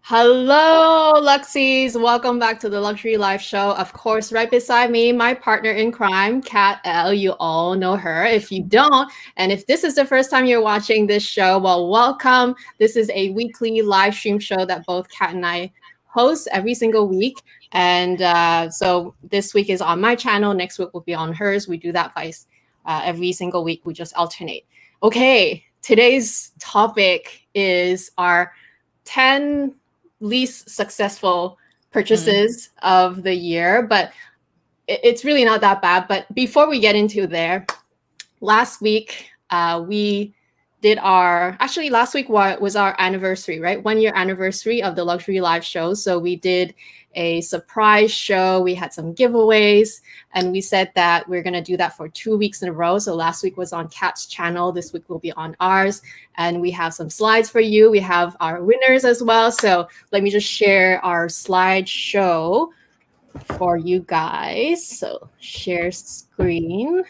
Hello, Luxies. Welcome back to the Luxury Life Show. Of course, right beside me, my partner in crime, Kat L. You all know her. If you don't, and if this is the first time you're watching this show, well, welcome. This is a weekly live stream show that both Kat and I host every single week. And so this week is on my channel. Next week will be on hers. We do that every single week. We just alternate. Okay, today's topic is our 10 least successful purchases of the year, but it's really not that bad. But before we get into there, last week we did last week was our anniversary, right? 1 year anniversary of the Luxury Live Show. So we did a surprise show. We had some giveaways, and we said that we're going to do that for 2 weeks in a row. So last week was on Kat's channel. This week will be on ours. And we have some slides for you. We have our winners as well. So let me just share our slideshow for you guys. So share screen.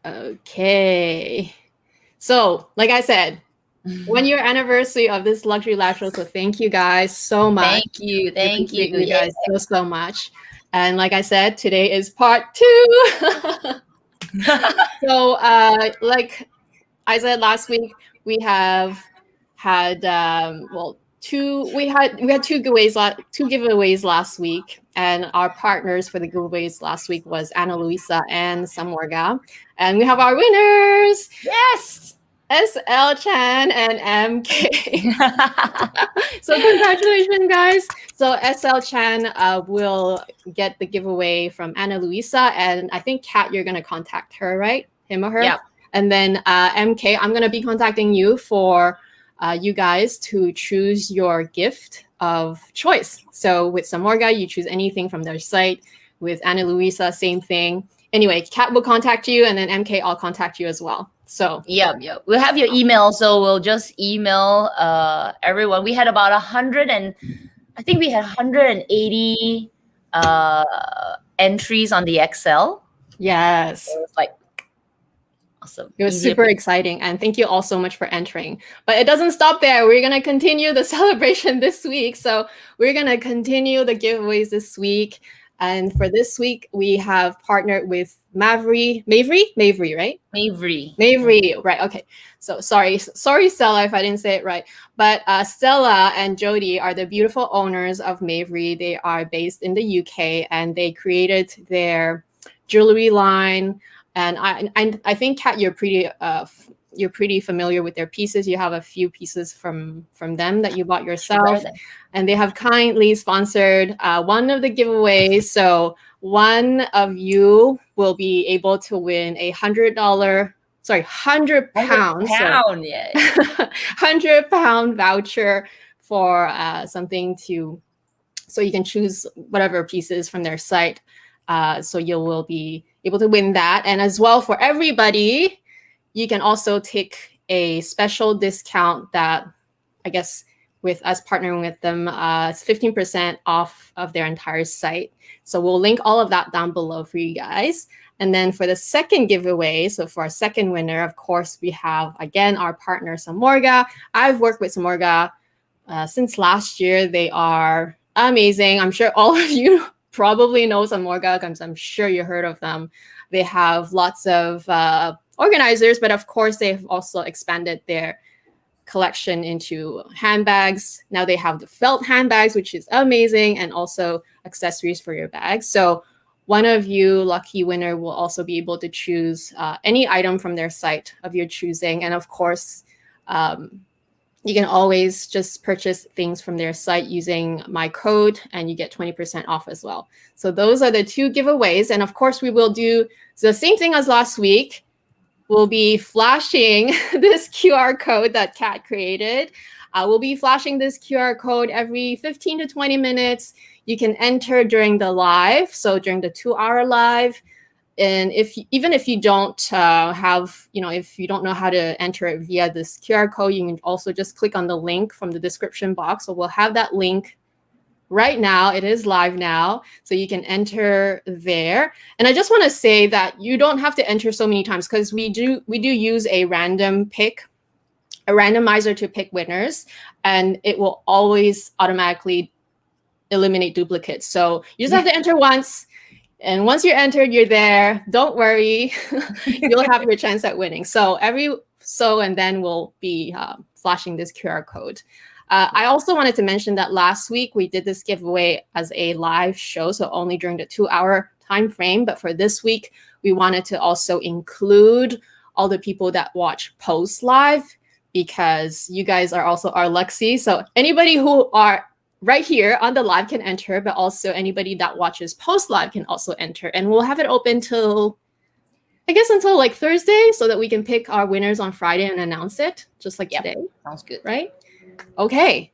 Okay. So like I said, 1 year anniversary of this Luxury Live Show. So thank you guys so much. Thank you. Thank you. You guys so much. And like I said, today is part 2. So like I said last week, we have had we had two giveaways last week, and our partners for the giveaways last week was Ana Luisa and Samorga, and we have our winners. Yes, SL Chan and MK. So congratulations, guys. So SL Chan will get the giveaway from Ana Luisa, and I think Kat, you're gonna contact her, right? Him or her? Yeah. And then MK, I'm gonna be contacting you for you guys to choose your gift of choice. So with Samorga, you choose anything from their site. With Ana Luisa, same thing. Anyway, Kat will contact you, and then MK, I'll contact you as well. So yeah, we'll have your email, so we'll just email everyone. We had about 180 entries on the Excel. Yes, so it was like awesome. It was super exciting, and thank you all so much for entering. But it doesn't stop there. We're gonna continue the celebration this week. So we're gonna continue the giveaways this week. And for this week, we have partnered with Mavri, right? Mavri, right? Okay. So sorry, Stella, if I didn't say it right. But Stella and Jody are the beautiful owners of Mavri. They are based in the UK, and they created their jewelry line. And I think, Kat, you're pretty familiar with their pieces. You have a few pieces from them that you bought yourself. Sure. And they have kindly sponsored one of the giveaways. So one of you will be able to win a £100 £100 voucher for something so you can choose whatever pieces from their site. So you will be able to win that. And as well, for everybody, you can also take a special discount that, I guess, with us partnering with them, it's 15% off of their entire site. So we'll link all of that down below for you guys. And then for the second giveaway, so for our second winner, of course, we have, again, our partner, Samorga. I've worked with Samorga since last year. They are amazing. I'm sure all of you probably know Samorga, because I'm sure you heard of them. They have lots of organizers, but of course, they've also expanded their collection into handbags. Now they have the felt handbags, which is amazing, and also accessories for your bags. So one of you lucky winner will also be able to choose any item from their site of your choosing. And of course, you can always just purchase things from their site using my code, and you get 20% off as well. So those are the two giveaways. And of course, we will do the same thing as last week. We'll be flashing this QR code that Kat created. We'll be flashing this QR code every 15 to 20 minutes. You can enter during the live, so during the 2-hour live. And even if you don't if you don't know how to enter it via this QR code, you can also just click on the link from the description box. So we'll have that link right now. It is live now, so you can enter there. And I just want to say that you don't have to enter so many times, because we do use a random pick a randomizer to pick winners, and it will always automatically eliminate duplicates. So you just have to enter once, and once you're entered, you're there. Don't worry, you'll have your chance at winning. So and then we'll be flashing this QR code. I also wanted to mention that last week we did this giveaway as a live show, so only during the 2-hour time frame. But for this week, we wanted to also include all the people that watch post live, because you guys are also our Luxie. So anybody who are right here on the live can enter, but also anybody that watches post live can also enter. And we'll have it open till, I guess, until like Thursday, so that we can pick our winners on Friday and announce it, just like today. Sounds good. Right? Okay.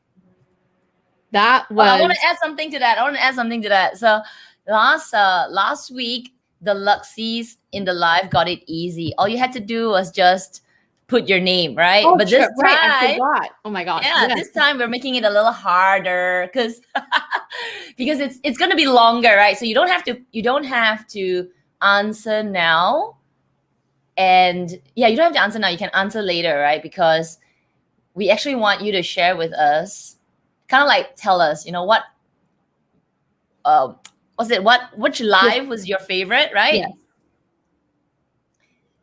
That was. I want to add something to that. So last week, the Luxies in the live got it easy. All you had to do was just put your name, right? Oh, but this time, I forgot. Oh my gosh. Yeah, this time we're making it a little harder because it's going to be longer, right? So you don't have to answer now. And yeah, you don't have to answer now. You can answer later, right? Because we actually want you to share with us, kind of like tell us, what which live was your favorite, right? Yes.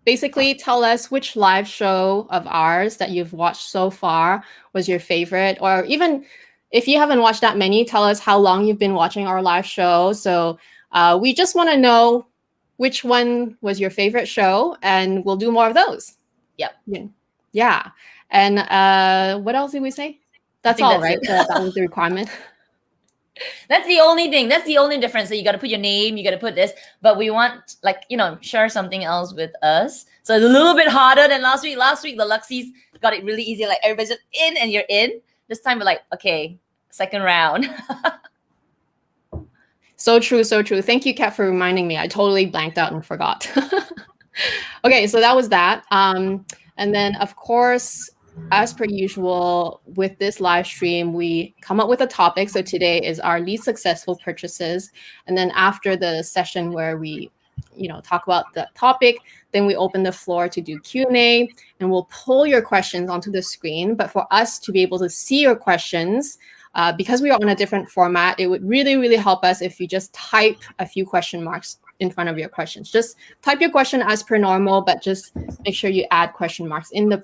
Basically, tell us which live show of ours that you've watched so far was your favorite, or even if you haven't watched that many, tell us how long you've been watching our live show. So we just want to know which one was your favorite show, and we'll do more of those. Yep. Yeah. And what else did we say? That's all, right? That was the requirement. That's the only thing. That's the only difference. So you got to put your name, you got to put this, but we want, share something else with us. So it's a little bit harder than last week. Last week, the Luxies got it really easy. Like everybody's just in and you're in. This time we're like, okay, second round. So true. Thank you, Kat, for reminding me. I totally blanked out and forgot. Okay, so that was that. And then, of course, as per usual, with this live stream, we come up with a topic. So today is our least successful purchases. And then after the session where we, talk about the topic, then we open the floor to do Q&A, and we'll pull your questions onto the screen. But for us to be able to see your questions, because we are on a different format, it would really, really help us if you just type a few question marks in front of your questions. Just type your question as per normal, but just make sure you add question marks in the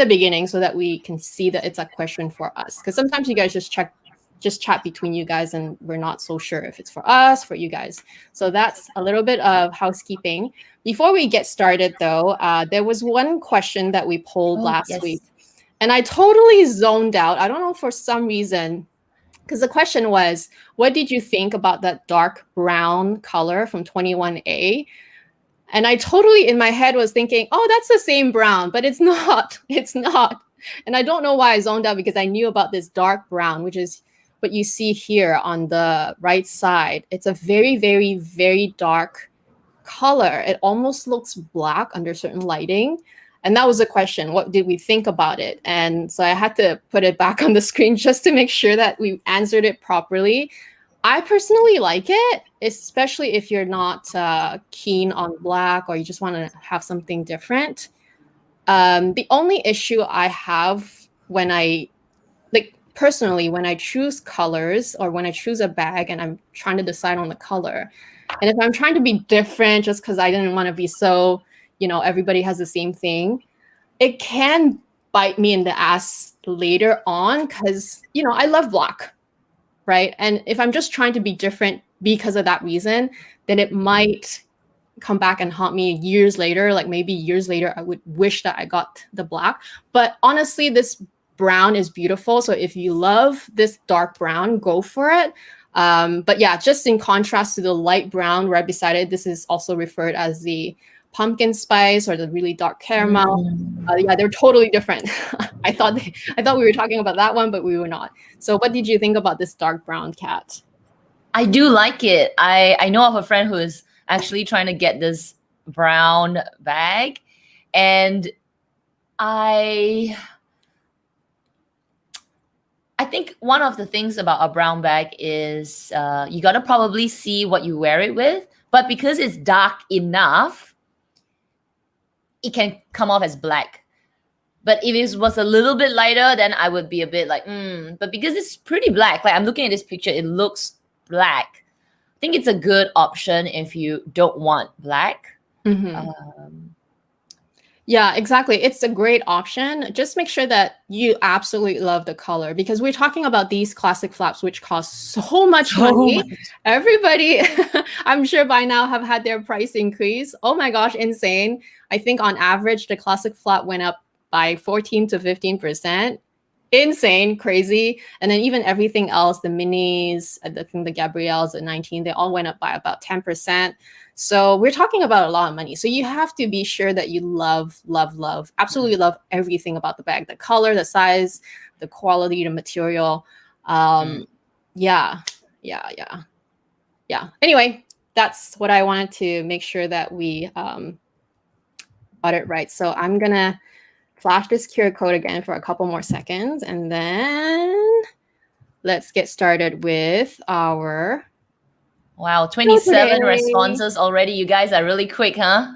beginning so that we can see that it's a question for us. Because sometimes you guys just chat between you guys and we're not so sure if it's for us, for you guys. So that's a little bit of housekeeping. Before we get started though, there was one question that we polled last week, and I totally zoned out. I don't know, for some reason, because the question was, what did you think about that dark brown color from 21A? And I totally, in my head, was thinking, oh, that's the same brown, but it's not. It's not. And I don't know why I zoned out, because I knew about this dark brown, which is what you see here on the right side. It's a very, very, very dark color. It almost looks black under certain lighting. And that was the question. What did we think about it? And so I had to put it back on the screen just to make sure that we answered it properly. I personally like it, especially if you're not keen on black, or you just want to have something different. The only issue I have when I choose colors, or when I choose a bag and I'm trying to decide on the color, and if I'm trying to be different just because I didn't want to be so, everybody has the same thing, it can bite me in the ass later on, because, I love black. Right. And if I'm just trying to be different because of that reason, then it might come back and haunt me years later. Like maybe years later, I would wish that I got the black. But honestly, this brown is beautiful. So if you love this dark brown, go for it. But yeah, just in contrast to the light brown right beside it, this is also referred as the pumpkin spice or the really dark caramel. Yeah, they're totally different. I thought we were talking about that one, but we were not. So what did you think about this dark brown, Kat? I do like it. I know of a friend who is actually trying to get this brown bag, and I think one of the things about a brown bag is you got to probably see what you wear it with, but because it's dark enough, it can come off as black. But if it was a little bit lighter, then I would be a bit like, But because it's pretty black, like I'm looking at this picture, it looks black. I think it's a good option if you don't want black. Yeah, exactly. It's a great option. Just make sure that you absolutely love the color, because we're talking about these classic flaps, which cost so much money. Everybody, I'm sure by now have had their price increase. Oh my gosh, insane. I think on average, the classic flap went up by 14 to 15%. Insane, crazy. And then even everything else, the minis, I think the Gabrielles at 19, they all went up by about 10%. So we're talking about a lot of money. So you have to be sure that you love, absolutely love everything about the bag, the color, the size, the quality, the material. Yeah. Anyway, that's what I wanted to make sure that we got it right. So I'm going to flash this QR code again for a couple more seconds, and then let's get started with our... Wow, 27 responses already. You guys are really quick, huh?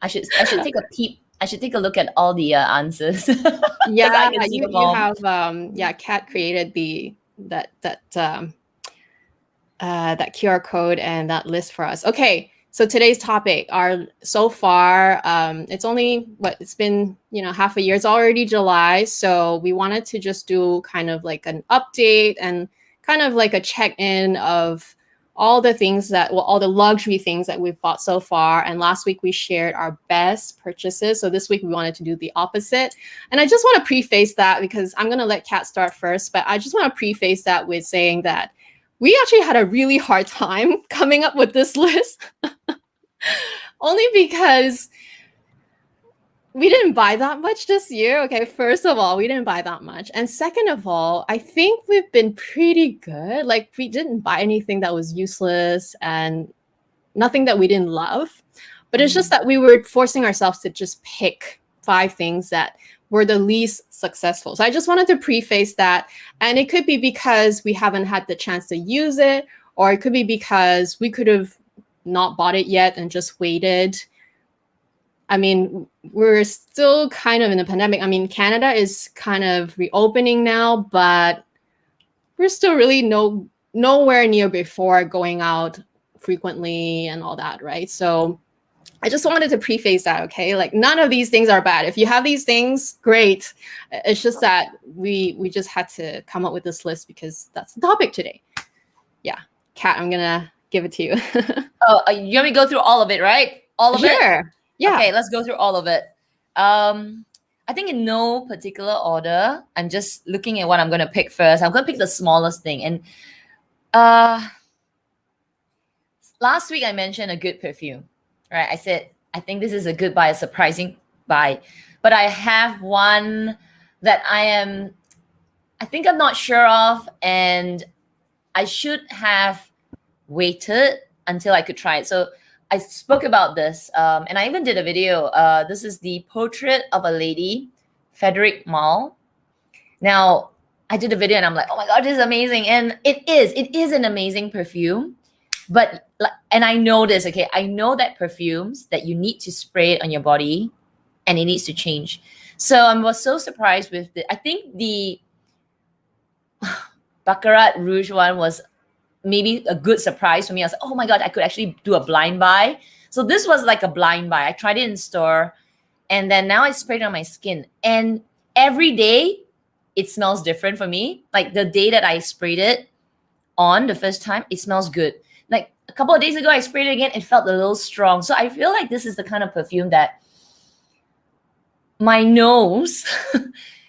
I should take a peep. I should take a look at all the answers. Yeah, you have Kat created that QR code and that list for us. Okay, so today's topic so far it's only it's been half a year. It's already July, so we wanted to just do kind of like an update and kind of like a check-in of all the things all the luxury things that we've bought so far. And last week we shared our best purchases. So this week we wanted to do the opposite. And I just want to preface that, because I'm going to let Kat start first, but I just want to preface that with saying that we actually had a really hard time coming up with this list. Only because we didn't buy that much this year. Okay, first of all, we didn't buy that much. And second of all, I think we've been pretty good. Like, we didn't buy anything that was useless and nothing that we didn't love. But it's just that we were forcing ourselves to just pick 5 things that were the least successful. So I just wanted to preface that. And it could be because we haven't had the chance to use it, or it could be because we could have not bought it yet and just waited. I mean, we're still kind of in a pandemic. I mean, Canada is kind of reopening now, but we're still really nowhere near before going out frequently and all that, right? So I just wanted to preface that, okay? Like, none of these things are bad. If you have these things, great. It's just that we just had to come up with this list because that's the topic today. Yeah, Kat, I'm gonna give it to you. You want me to go through all of it, right? All of it? Sure. Yeah. Okay, let's go through all of it. I think in no particular order. I'm just looking at what I'm going to pick first. I'm going to pick the smallest thing. And last week I mentioned a good perfume, right? I said, I think this is a good buy, a surprising buy. But I have one that I think I'm not sure of, and I should have waited until I could try it. So I spoke about this, and I even did a video. This is the Portrait of a Lady, Frederic Malle. Now, I did a video and I'm like, oh my God, this is amazing. And it is an amazing perfume. But, and I know this, okay? I know that perfumes that you need to spray it on your body and it needs to change. So I was so surprised with I think the Baccarat Rouge one was maybe a good surprise for me. I was like, oh my God, I could actually do a blind buy. So this was like a blind buy. I tried it in store, and then now I sprayed it on my skin. And every day it smells different for me. Like the day that I sprayed it on the first time, it smells good. Like a couple of days ago, I sprayed it again. It felt a little strong. So I feel like this is the kind of perfume that my nose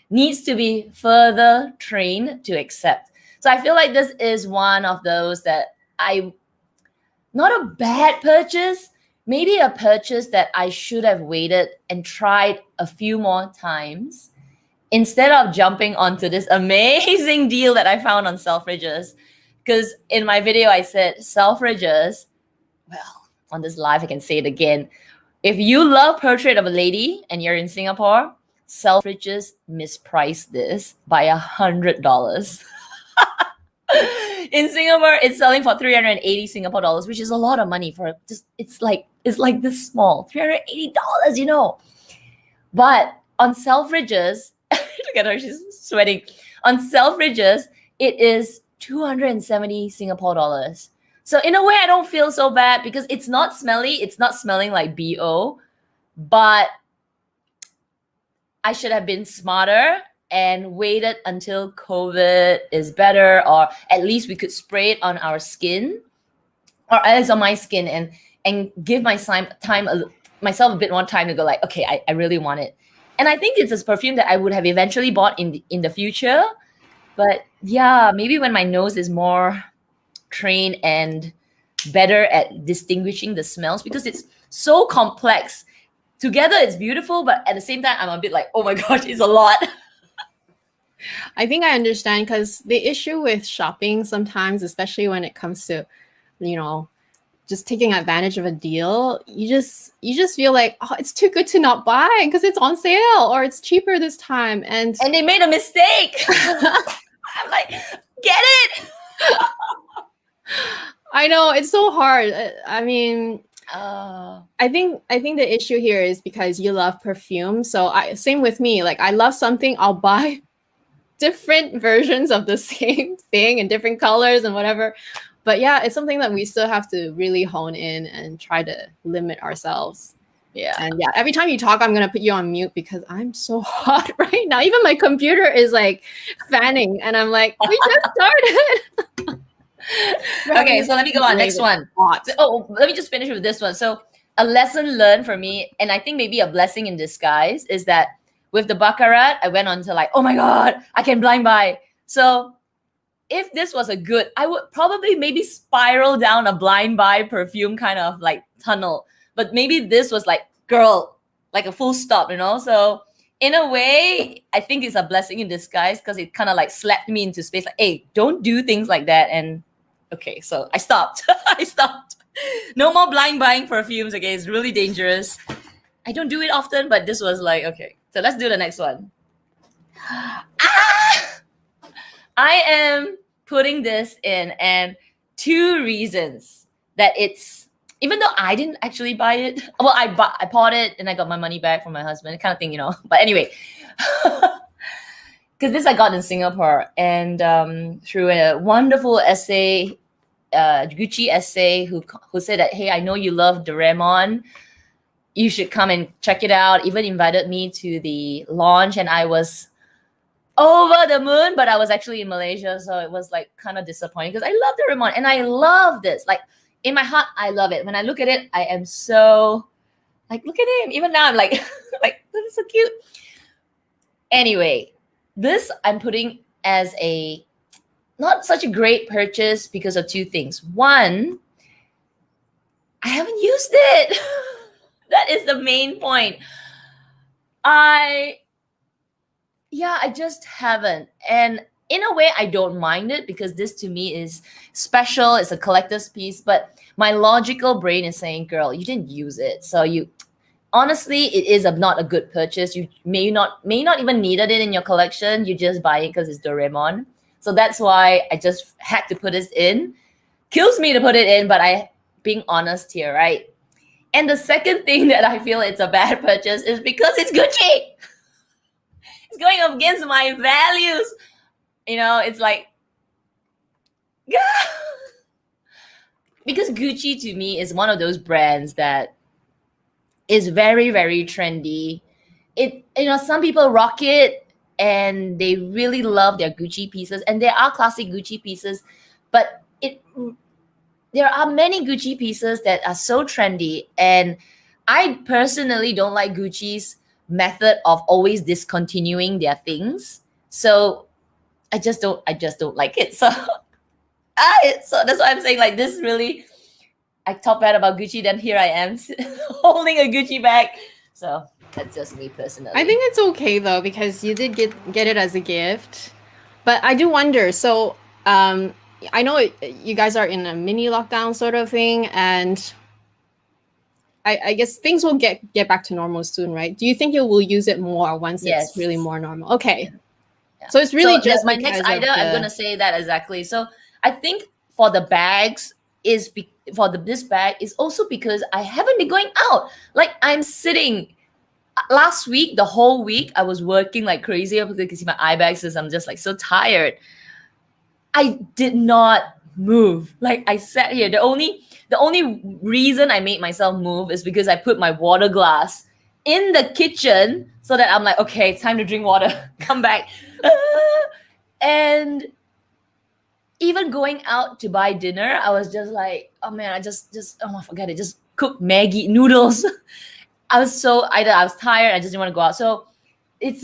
needs to be further trained to accept. So I feel like this is one of those that not a bad purchase, maybe a purchase that I should have waited and tried a few more times instead of jumping onto this amazing deal that I found on Selfridges. Because in my video, I said Selfridges, well, on this live, I can say it again. If you love Portrait of a Lady and you're in Singapore, Selfridges mispriced this by $100. In Singapore, it's selling for 380 Singapore dollars, which is a lot of money for just it's like this small. $380, But on Selfridges, look at her, she's sweating. On Selfridges, it is 270 Singapore dollars. So in a way, I don't feel so bad because it's not smelly. It's not smelling like BO, but I should have been smarter and waited until COVID is better, or at least we could spray it on our skin, or at least on my skin, and give myself a bit more time to go like, okay, I really want it. And I think it's a perfume that I would have eventually bought in the future. But yeah, maybe when my nose is more trained and better at distinguishing the smells, because it's so complex. Together it's beautiful, but at the same time I'm a bit like, oh my gosh, it's a lot. I think I understand, because the issue with shopping sometimes, especially when it comes to, just taking advantage of a deal, you just feel like, oh, it's too good to not buy because it's on sale or it's cheaper this time. And they made a mistake. I'm like, get it. I know, it's so hard. I mean, I think the issue here is because you love perfume. So same with me. Like, I love something, I'll buy different versions of the same thing in different colors and whatever. But yeah, it's something that we still have to really hone in and try to limit ourselves. Yeah. And yeah, every time you talk, I'm going to put you on mute because I'm so hot right now. Even my computer is like fanning and I'm like, we just started. Okay, so let me go on. Next one. Oh, let me just finish with this one. So a lesson learned for me, and I think maybe a blessing in disguise, is that with the Baccarat, I went on to like, oh my God, I can blind buy. So if this was a good, I would probably maybe spiral down a blind buy perfume kind of like tunnel. But maybe this was like, girl, like a full stop, So in a way, I think it's a blessing in disguise because it kind of like slapped me into space. Like, hey, don't do things like that. And okay, so I stopped. I stopped. No more blind buying perfumes. Okay, it's really dangerous. I don't do it often, but this was like, okay. So let's do the next one. I am putting this in, and 2 reasons that it's, even though I didn't actually buy it, well, I bought it and I got my money back from my husband, kind of thing, But anyway, because this I got in Singapore, and through a wonderful essay, Gucci essay, who said that, hey, I know you love Doraemon, you should come and check it out. Even invited me to the launch, and I was over the moon, but I was actually in Malaysia, so it was like kind of disappointing because I love Doraemon and I love this. Like, in my heart, I love it. When I look at it, I am so like, look at him. Even now, I'm like, like, this is so cute. Anyway, this I'm putting as a not such a great purchase because of 2 things. One, I haven't used it. That is the main point. I just haven't. And in a way, I don't mind it because this to me is special. It's a collector's piece. But my logical brain is saying, girl, you didn't use it. So honestly, it is not a good purchase. You may not even needed it in your collection. You just buy it because it's Doraemon. So that's why I just had to put this in. Kills me to put it in, but I being honest here, right? And the second thing that I feel it's a bad purchase is because it's Gucci. It's going up against my values. It's like, because Gucci to me is one of those brands that is very, very trendy. Some people rock it and they really love their Gucci pieces, and there are classic Gucci pieces, but there are many Gucci pieces that are so trendy, and I personally don't like Gucci's method of always discontinuing their things. So I just don't like it. So so that's why I'm saying, like, this really, I talk bad about Gucci, then here I am holding a Gucci bag. So that's just me personally. I think it's okay though, because you did get it as a gift. But I do wonder, so I know you guys are in a mini lockdown sort of thing, and I guess things will get back to normal soon, right? Do you think you will use it more once it's really more normal? Okay. Yeah. So it's really just my next item. I'm gonna say that exactly. So I think for the bags this bag is also because I haven't been going out. Like, I'm sitting last week, the whole week, I was working like crazy. You can see my eye bags because I'm just like so tired. I did not move. Like I sat here. The only reason I made myself move is because I put my water glass in the kitchen so that I'm like, okay, it's time to drink water. Come back. And even going out to buy dinner, I was just like, oh man, I forget it. Just cook Maggi noodles. I was tired. I just didn't want to go out. So it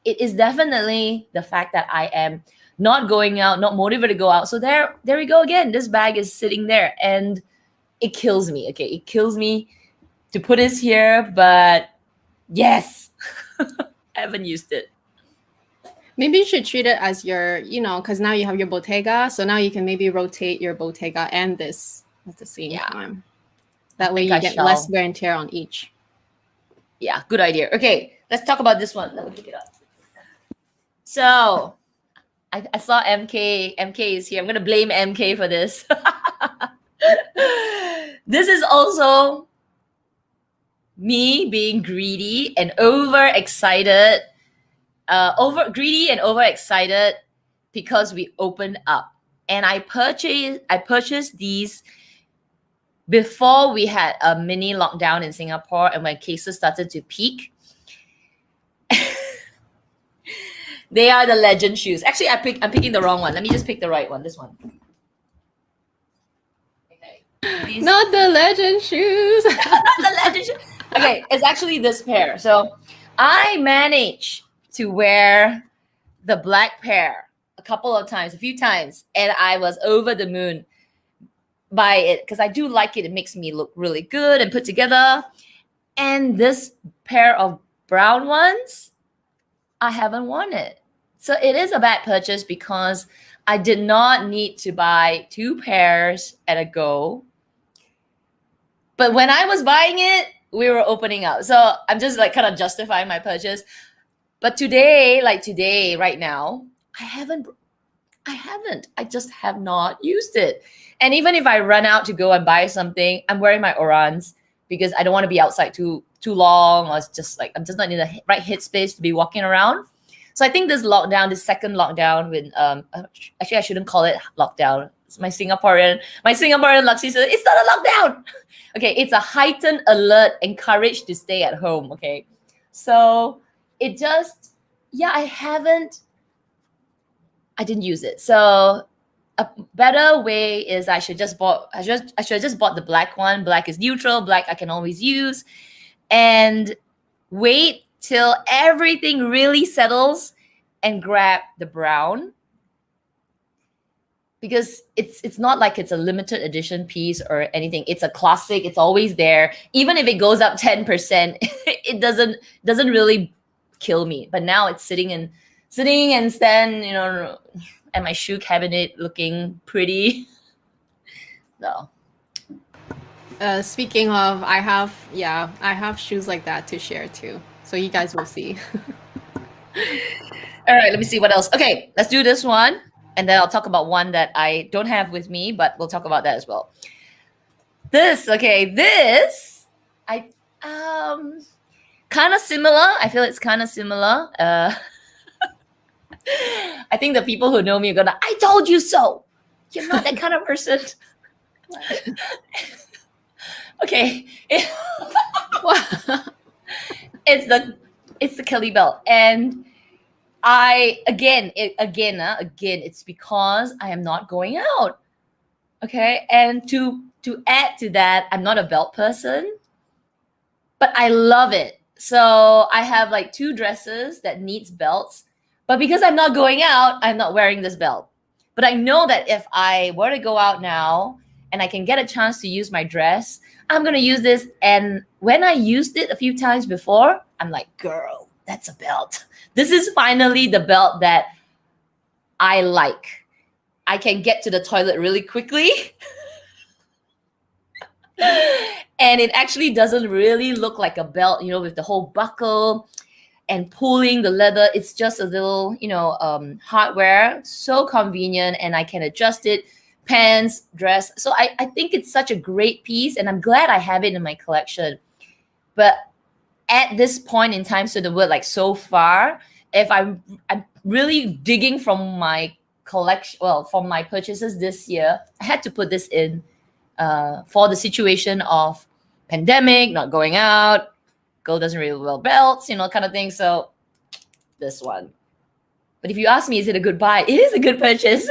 is definitely the fact that I am not going out, not motivated to go out. So there we go again. This bag is sitting there and it kills me. Okay, it kills me to put this here, but yes, I haven't used it. Maybe you should treat it as your, because now you have your Bottega. So now you can maybe rotate your Bottega and this at the same time. That way you get less wear and tear on each. Yeah, good idea. Okay, let's talk about this one. Let me pick it up. So I saw MK. MK is here. I'm going to blame MK for this. This is also me being greedy and overexcited. Greedy and overexcited because we opened up. And I purchased these before we had a mini lockdown in Singapore and when cases started to peak. They are the Legend shoes. Actually, I'm picking the wrong one. Let me just pick the right one. This one. Okay. Not the Legend shoes. Not the Legend shoes. Okay, it's actually this pair. So I managed to wear the black pair a few times, and I was over the moon by it because I do like it. It makes me look really good and put together. And this pair of brown ones, I haven't worn it. So it is a bad purchase because I did not need to buy 2 pairs at a go. But when I was buying it, we were opening up. So I'm just like kind of justifying my purchase. But today, right now, I haven't. I just have not used it. And even if I run out to go and buy something, I'm wearing my Orans because I don't want to be outside too long. Or it's just like I'm just not in the right headspace to be walking around. So I think this second lockdown, when actually I shouldn't call it lockdown. It's my Singaporean Luxie said it's not a lockdown. Okay, it's a heightened alert and courage to stay at home. Okay, so it just I didn't use it. So a better way is I should have just bought the black one. Black is neutral. Black I can always use, and wait till everything really settles and grab the brown, because it's not like it's a limited edition piece or anything. It's a classic. It's always there. Even if it goes up 10%, it doesn't really kill me. But now it's sitting and stand, at my shoe cabinet looking pretty. No. Speaking of, I have shoes like that to share too. So you guys will see. All right, let me see what else. Okay, let's do this one. And then I'll talk about one that I don't have with me, but we'll talk about that as well. This, I kind of similar. I feel it's kind of similar. I think the people who know me are gonna, I told you so. You're not that kind of person. Okay. It's the Kelly belt. And again, it's because I am not going out. Okay. And to add to that, I'm not a belt person, but I love it. So I have like 2 dresses that needs belts, but because I'm not going out, I'm not wearing this belt. But I know that if I were to go out now and I can get a chance to use my dress, I'm going to use this. And when I used it a few times before, I'm like, girl, that's a belt. This is finally the belt that I like. I can get to the toilet really quickly. And it actually doesn't really look like a belt, with the whole buckle and pulling the leather. It's just a little, hardware. So convenient, and I can adjust it. Pants, dress. So I think it's such a great piece, and I'm glad I have it in my collection. But at this point in time, so the word like so far, if I'm really digging from my collection, well, from my purchases this year, I had to put this in for the situation of pandemic, not going out, girl doesn't really wear belts, kind of thing. So this one. But if you ask me, is it a good buy? It is a good purchase.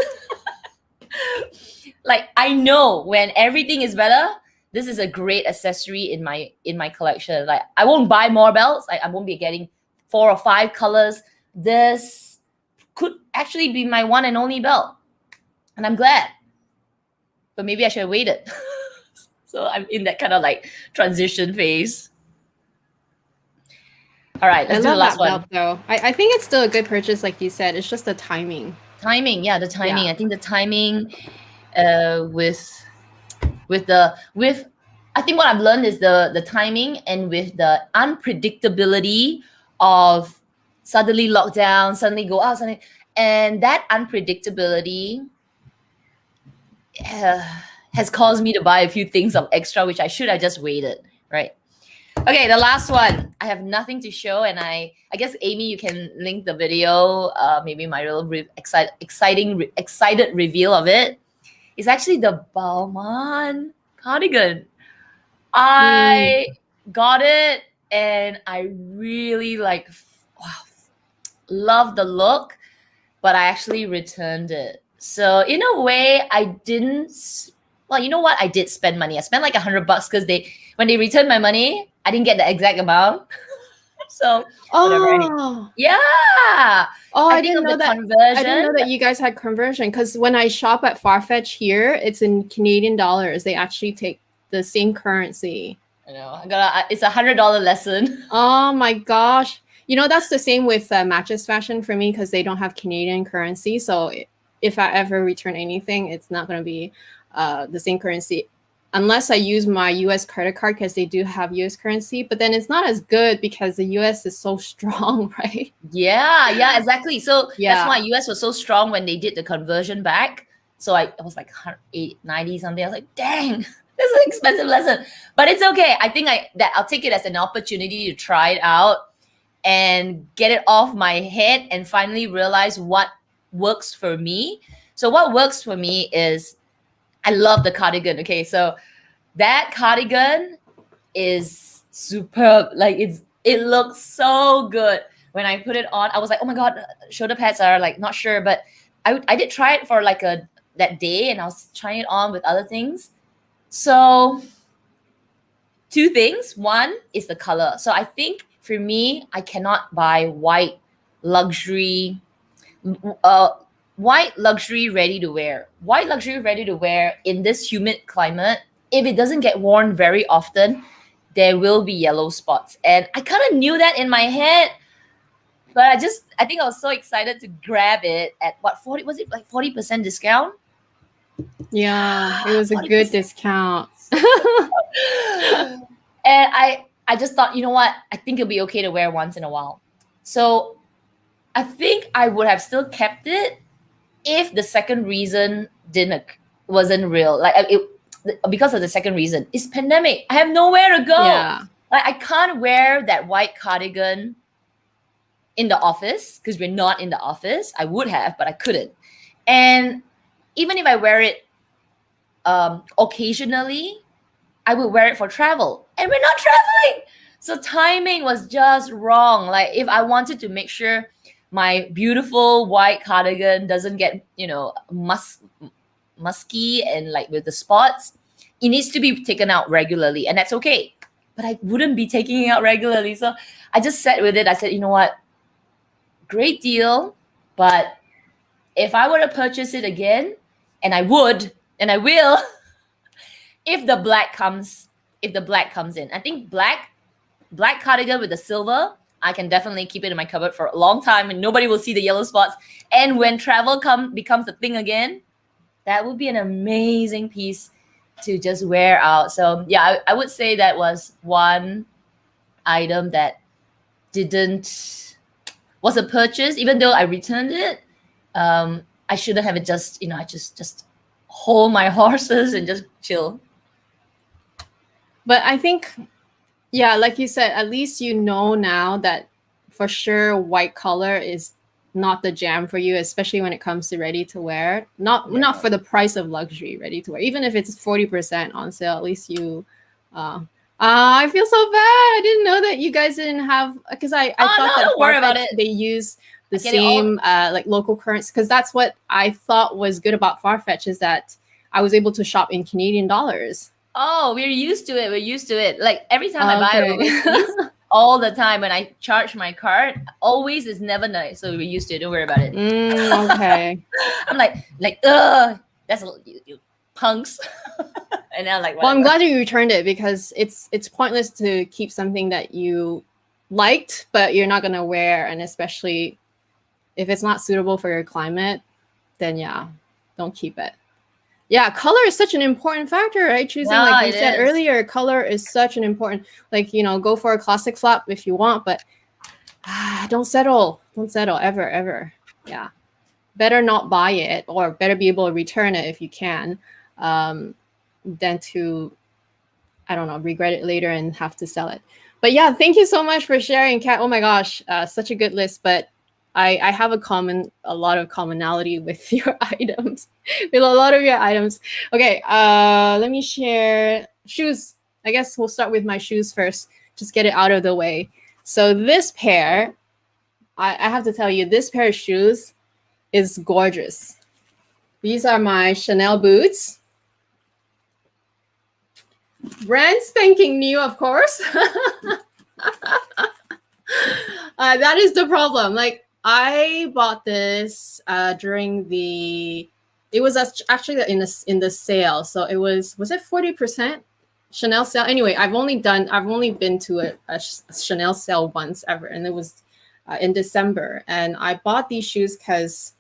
Like, I know when everything is better, this is a great accessory in my collection. Like, I won't buy more belts. I won't be getting 4 or 5 colors. This could actually be my one and only belt, and I'm glad. But maybe I should have waited. So I'm in that kind of like transition phase. All right, let's do the last one. Belt, though. I think it's still a good purchase, like you said. It's just the timing. Yeah, the timing. Yeah. I think the timing with I think what I've learned is the timing, and with the unpredictability of suddenly lockdown, suddenly go out, suddenly, and that unpredictability has caused me to buy a few things of extra, which I should have just waited, right? Okay, the last one. I have nothing to show, and I guess Amy, you can link the video. Maybe my real excited reveal of it is actually the Balmain cardigan. I got it, and I really love the look, but I actually returned it. So in a way, I didn't. Well, you know what? I did spend money. I spent like $100 because when they returned my money, I didn't get the exact amount. So whatever. Yeah. Oh, I didn't know that. Conversion. I didn't know that you guys had conversion, because when I shop at Farfetch here, it's in Canadian dollars. They actually take the same currency. I know. It's $100 lesson. Oh my gosh. That's the same with Matches Fashion for me, because they don't have Canadian currency. So if I ever return anything, it's not going to be the same currency, unless I use my US credit card, because they do have US currency, but then it's not as good because the US is so strong, right? Yeah, exactly. So that's why US was so strong when they did the conversion back. So I was like 190 something. I was like, dang, this is an expensive lesson. But it's okay. I think I'll take it as an opportunity to try it out and get it off my head and finally realize what works for me. So what works for me is, I love the cardigan. Okay, so that cardigan is superb. Like, it looks so good. When I put it on, I was like, oh my god, shoulder pads are like not sure, but I did try it for like that day, and I was trying it on with other things. So 2 things. One is the color. So I think for me, I cannot buy white luxury ready to wear. White luxury ready to wear in this humid climate, if it doesn't get worn very often, there will be yellow spots. And I kind of knew that in my head, but I think I was so excited to grab it at 40, was it like 40% discount? Yeah, it was a 40%. Good discount. And I just thought, you know what? I think it'll be okay to wear once in a while. So I think I would have still kept it if the second reason wasn't real. Because of the second reason, it's pandemic. I have nowhere to go. Yeah. Like, I can't wear that white cardigan in the office because we're not in the office. I would have, but I couldn't. And even if I wear it occasionally, I would wear it for travel, and we're not traveling. So timing was just wrong. Like, if I wanted to make sure my beautiful white cardigan doesn't get, musky and like with the spots, it needs to be taken out regularly, and that's okay. But I wouldn't be taking it out regularly. So I just sat with it. I said, you know what? Great deal. But if I were to purchase it again, and I would, and I will, if the black comes in. I think black cardigan with the silver, I can definitely keep it in my cupboard for a long time and nobody will see the yellow spots. And when travel becomes a thing again, that would be an amazing piece to just wear out. So yeah, I would say that was one item that was a purchase, even though I returned it. I shouldn't have it just hold my horses and just chill. But I think, Yeah, like you said, at least you know now that for sure white color is not the jam for you, especially when it comes to ready to wear. Not Yeah. for the price of luxury ready to wear. Even if it's 40% on sale, at least you I feel so bad. I didn't know that you guys didn't have because I Oh thought no, that don't worry about Farfetch it. they use the I get it all. same like local currency because that's what I thought was good about Farfetch is that I was able to shop in Canadian dollars. Oh, we're used to it. We're used to it. Like every time I buy Okay. overseas, all the time when I charge my card, always is never nice. So we're used to it. Don't worry about it. Okay. I'm like, ugh, that's you punks. And I'm like, Well, I'm whatever. glad you returned it because it's pointless to keep something that you liked but you're not gonna wear, and especially if it's not suitable for your climate, then yeah, don't keep it. Yeah, color is such an important factor, right? Choosing, like Yeah, you it said is. earlier, color is such an important, like, go for a classic flap if you want, but don't settle. Don't settle ever, ever. Yeah. Better not buy it or better be able to return it if you can, than to, I don't know, regret it later and have to sell it. But yeah, thank you so much for sharing, Kat. Oh my gosh, such a good list. But I have a lot of commonality with your items, with a lot of your items. Okay, let me share shoes. I guess we'll start with my shoes first. Just get it out of the way. So this pair, I have to tell you, this pair of shoes is gorgeous. These are my Chanel boots. Brand spanking new, of course. That is the problem. Like I bought this during the. It was actually in the sale, so it was it 40% Chanel sale. Anyway, I've only been to a Chanel sale once ever, and it was in December. And I bought these shoes because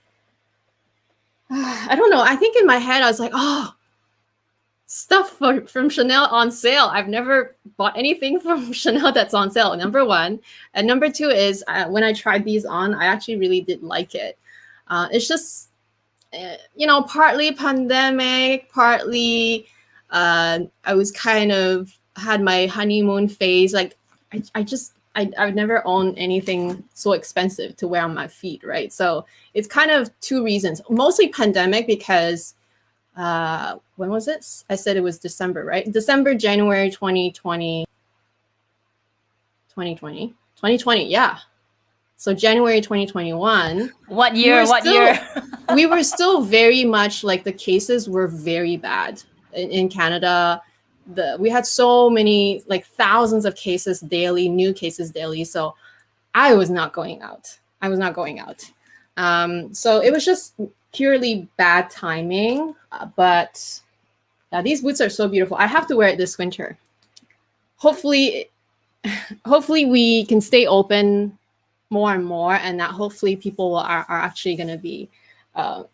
I don't know. I think in my head I was like, oh, stuff from Chanel on sale. I've never bought anything from Chanel that's on sale. Number one, and number two is when I tried these on, I actually really did like it. It's just partly pandemic, partly I was kind of had my honeymoon phase. Like I've never owned anything so expensive to wear on my feet, right? So it's kind of two reasons. Mostly pandemic because when was it? I said it was December, right? December, January 2020. 2020, yeah. So January 2021. What year? What year? We were still very much like the cases were very bad in Canada. We had so many, like thousands of cases daily, new cases daily. So I was not going out. So it was just purely bad timing. But yeah, these boots are so beautiful. I have to wear it this winter. Hopefully we can stay open more and more, and that hopefully people are actually going to be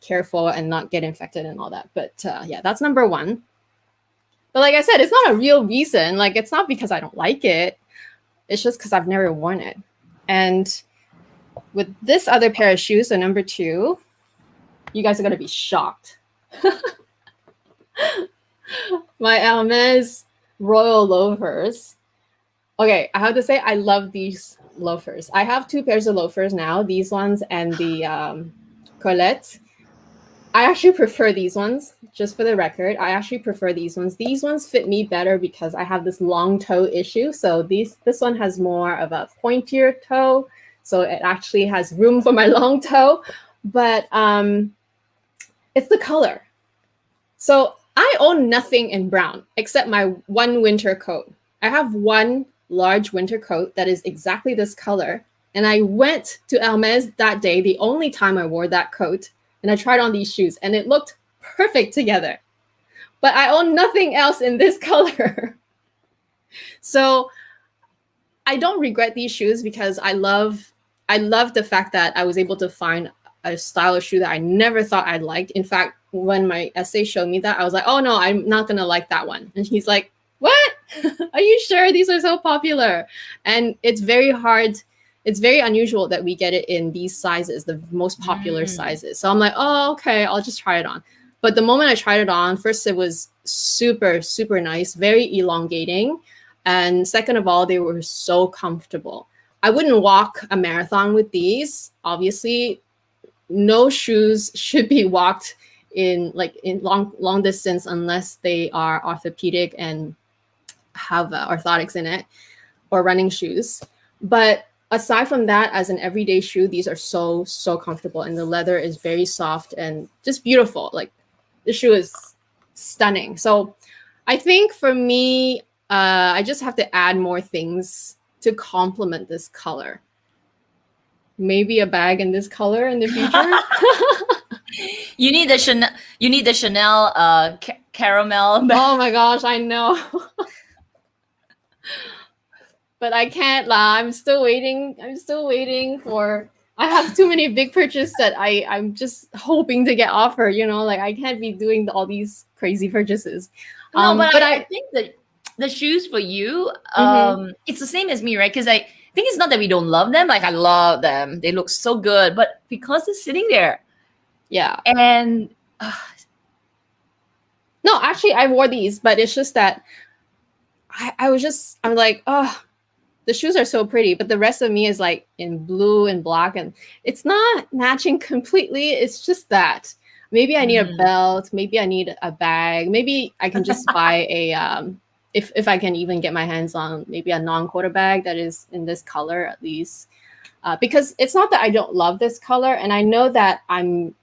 careful and not get infected and all that. But yeah, that's number one. But like I said, it's not a real reason. Like it's not because I don't like it. It's just because I've never worn it. And with this other pair of shoes, so number two, you guys are going to be shocked. My Hermes Royal loafers. Okay, I have to say I love these loafers. I have two pairs of loafers now, these ones and the Colette. I actually prefer these ones, just for the record. I actually prefer these ones. These ones fit me better because I have this long toe issue. So this one has more of a pointier toe. So it actually has room for my long toe. But it's the color. So I own nothing in brown except my one winter coat. I have one large winter coat that is exactly this color. And I went to Hermes that day, the only time I wore that coat, and I tried on these shoes and it looked perfect together. But I own nothing else in this color. So I don't regret these shoes because I love the fact that I was able to find a style of shoe that I never thought I'd liked. In fact, when my essay showed me that, I was like, oh no, I'm not gonna like that one. And he's like, what? Are you sure? These are so popular. And it's very hard. It's very unusual that we get it in these sizes, the most popular sizes. So I'm like, oh, okay, I'll just try it on. But the moment I tried it on, first it was super, super nice, very elongating. And second of all, they were so comfortable. I wouldn't walk a marathon with these. Obviously, no shoes should be walked in long distance unless they are orthopedic and have orthotics in it, or running shoes. But aside from that, as an everyday shoe, these are so comfortable, and the leather is very soft and just beautiful. Like, the shoe is stunning. So I think for me, I just have to add more things to complement this color. Maybe a bag in this color in the future. You need the Chanel. You need the Chanel caramel bag. Oh my gosh, I know. But I can't lie. I'm still waiting. For. I have too many big purchases that I'm just hoping to get offered. You know, like I can't be doing all these crazy purchases. No, but I think that the shoes for you, it's the same as me, right? Because I think it's not that we don't love them. Like, I love them. They look so good. But because they're sitting there. Yeah. And no, actually, I wore these, but it's just that I'm like, oh, the shoes are so pretty, but the rest of me is like in blue and black, and it's not matching completely. It's just that maybe I need a belt, maybe I need a bag, maybe I can just buy a if I can even get my hands on maybe a non-quarter bag that is in this color at least, because it's not that I don't love this color, and I know that I'm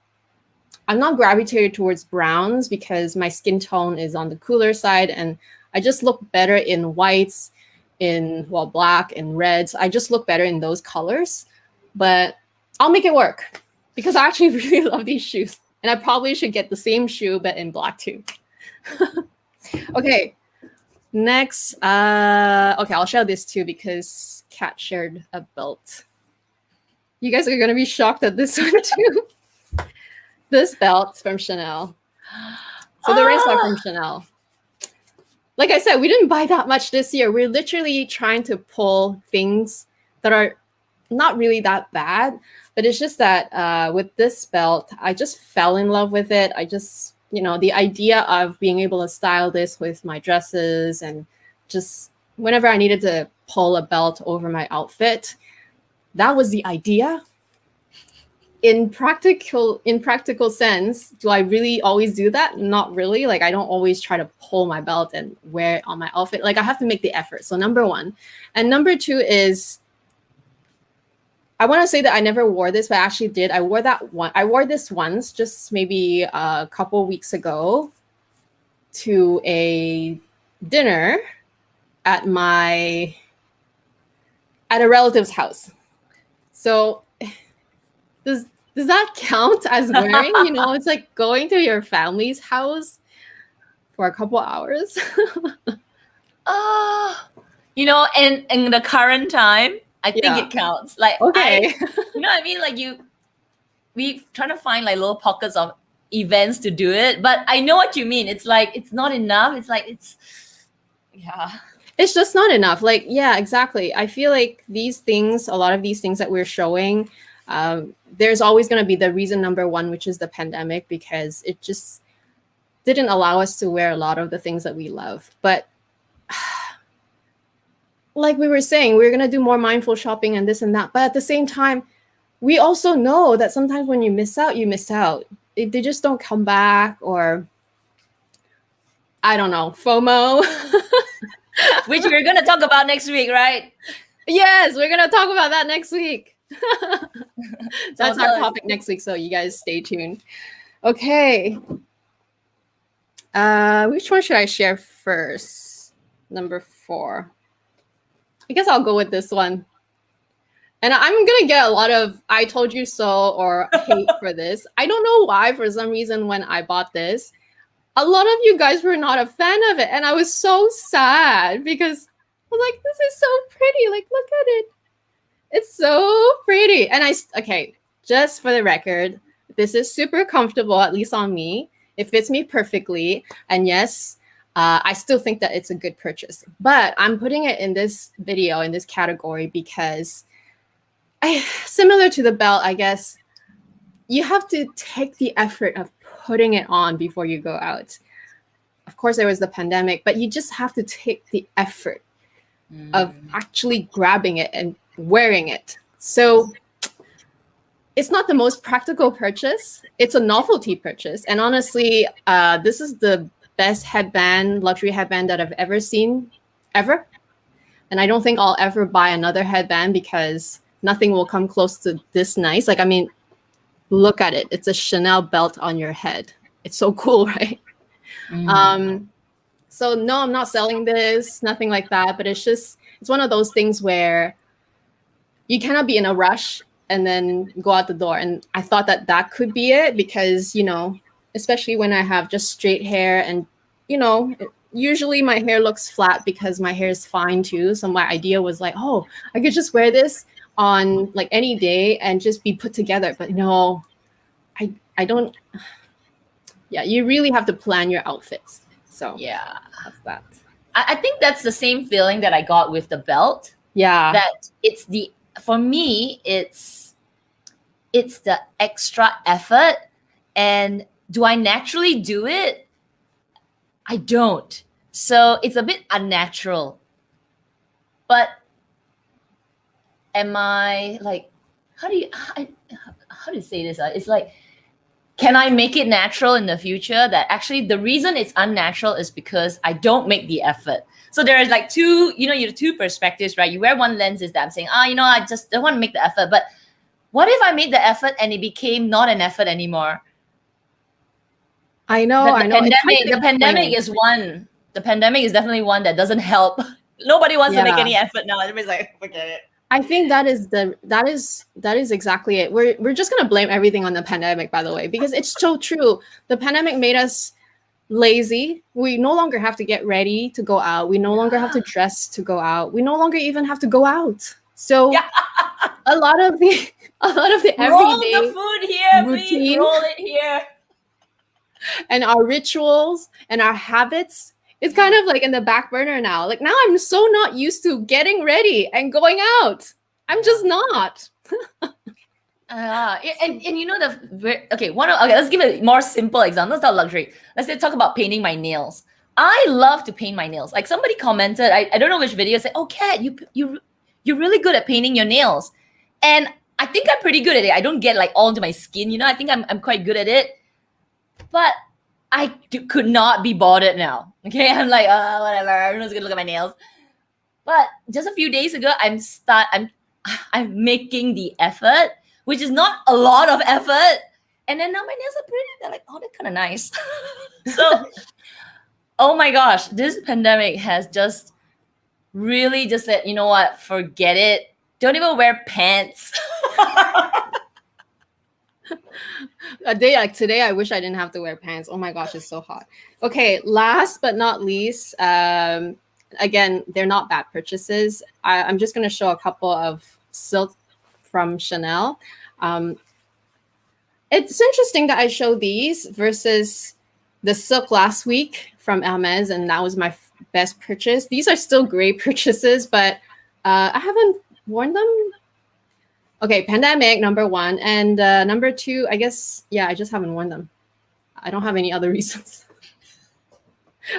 not gravitated towards browns because my skin tone is on the cooler side, and I just look better in whites, in black and reds. I just look better in those colors, but I'll make it work because I actually really love these shoes, and I probably should get the same shoe but in black too. Okay, next, okay, I'll share this too because Kat shared a belt. You guys are gonna be shocked at this one too. This belt from Chanel. So the rest are from Chanel. Like I said, we didn't buy that much this year. We're literally trying to pull things that are not really that bad, but it's just that with this belt, I just fell in love with it. I just, the idea of being able to style this with my dresses, and just whenever I needed to pull a belt over my outfit, that was the idea. In practical sense, do I really always do that? Not really. Like, I don't always try to pull my belt and wear it on my outfit. Like, I have to make the effort. So number one. And number two is, I want to say that I never wore this, but I actually did. I wore this once, just maybe a couple weeks ago, to a dinner at a relative's house. So does that count as wearing? It's like going to your family's house for a couple hours. In the current time, I think it counts. Like, okay. You know what I mean? Like, we trying to find like little pockets of events to do it, but I know what you mean. It's like, it's not enough. It's like, it's just not enough. Like, yeah, exactly. I feel like a lot of these things that we're showing, there's always going to be the reason number one, which is the pandemic, because it just didn't allow us to wear a lot of the things that we love. But like we were saying, we're going to do more mindful shopping and this and that. But at the same time, we also know that sometimes when you miss out, If they just don't come back, or I don't know, FOMO. Which we're going to talk about next week, right? Yes, we're going to talk about that next week. That's our topic next week, so you guys stay tuned. Okay. Which one should I share first? Number 4. I guess I'll go with this one. And I'm gonna get a lot of "I told you so" or hate for this. I don't know why. For some reason, when I bought this, a lot of you guys were not a fan of it, and I was so sad because I was like, "This is so pretty! Like, look at it. It's so pretty." And okay, just for the record, this is super comfortable, at least on me. It fits me perfectly. And yes, I still think that it's a good purchase. But I'm putting it in this video, in this category, because similar to the belt, I guess, you have to take the effort of putting it on before you go out. Of course, there was the pandemic, but you just have to take the effort. of Mm. actually grabbing it and wearing it. So it's not the most practical purchase. It's a novelty purchase. And honestly, this is the best headband, luxury headband that I've ever seen, ever. And I don't think I'll ever buy another headband because nothing will come close to this nice. Like, I mean, look at it. It's a Chanel belt on your head. It's so cool, right? Mm. So no, I'm not selling this, nothing like that. But it's one of those things where you cannot be in a rush and then go out the door. And I thought that that could be it because, especially when I have just straight hair and, usually my hair looks flat because my hair is fine too. So my idea was like, oh, I could just wear this on like any day and just be put together. But no, I don't. Yeah, you really have to plan your outfits. So Yeah. that's that. I think that's the same feeling that I got with the belt. Yeah. That for me, it's the extra effort. And do I naturally do it? I don't. So it's a bit unnatural. But am I like, how do you say this? It's like, can I make it natural in the future? That actually the reason it's unnatural is because I don't make the effort. So there is like two perspectives, right? You wear one lens is that I'm saying, I just don't want to make the effort. But what if I made the effort and it became not an effort anymore? I know. The pandemic is one. The pandemic is definitely one that doesn't help. Nobody wants to make any effort now. Everybody's like, forget it. I think that is exactly it. We're just gonna blame everything on the pandemic, by the way, because it's so true. The pandemic made us lazy. We no longer have to get ready to go out. We no longer have to dress to go out. We no longer even have to go out. So a lot of the everyday roll the food here, routine, please roll it here, and our rituals and our habits. It's kind of like in the back burner now. Like now I'm so not used to getting ready and going out. I'm just not. and let's give a more simple example. Let's not luxury. Let's say talk about painting my nails. I love to paint my nails. Like somebody commented, I don't know which video, said, "Oh, Kat, you're really good at painting your nails," and I think I'm pretty good at it. I don't get like all into my skin, I think I'm quite good at it, but I could not be bothered now. Okay, I'm like, whatever. Everyone's gonna look at my nails. But just a few days ago, I'm making the effort, which is not a lot of effort. And then now my nails are pretty. They're like, oh, they're kind of nice. So, oh my gosh, this pandemic has just really just said, you know what? Forget it. Don't even wear pants. A day like today, I wish I didn't have to wear pants. Oh my gosh, it's so hot. Okay, last but not least, again, they're not bad purchases. I'm just going to show a couple of silk from Chanel. It's interesting that I show these versus the silk last week from Hermes, and that was my best purchase. These are still great purchases, but I haven't worn them. Okay, pandemic, number one. And number two, I guess, I just haven't worn them. I don't have any other reasons.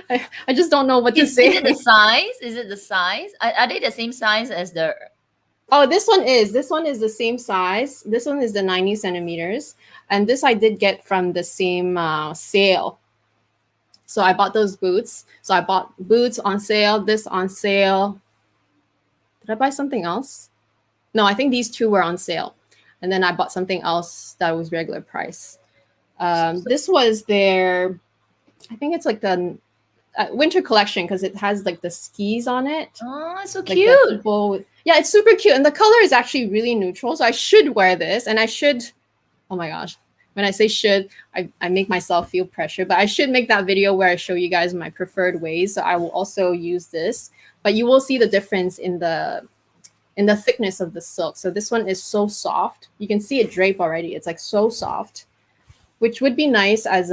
I just don't know what to say. Is it the size? Is it the size? Are they the same size as the... Oh, this one is the same size. This one is the 90 centimeters. And this I did get from the same sale. So I bought those boots. So I bought boots on sale, this on sale. Did I buy something else? No, I think these two were on sale. And then I bought something else that was regular price. This was their, I think it's like the winter collection because it has like the skis on it. Oh, it's so like cute. Yeah, it's super cute. And the color is actually really neutral. So I should wear this. And I should, oh my gosh. When I say should, I make myself feel pressure. But I should make that video where I show you guys my preferred ways. So I will also use this. But you will see the difference in the thickness of the silk. So this one is so soft. You can see it drape already. It's like so soft, which would be nice as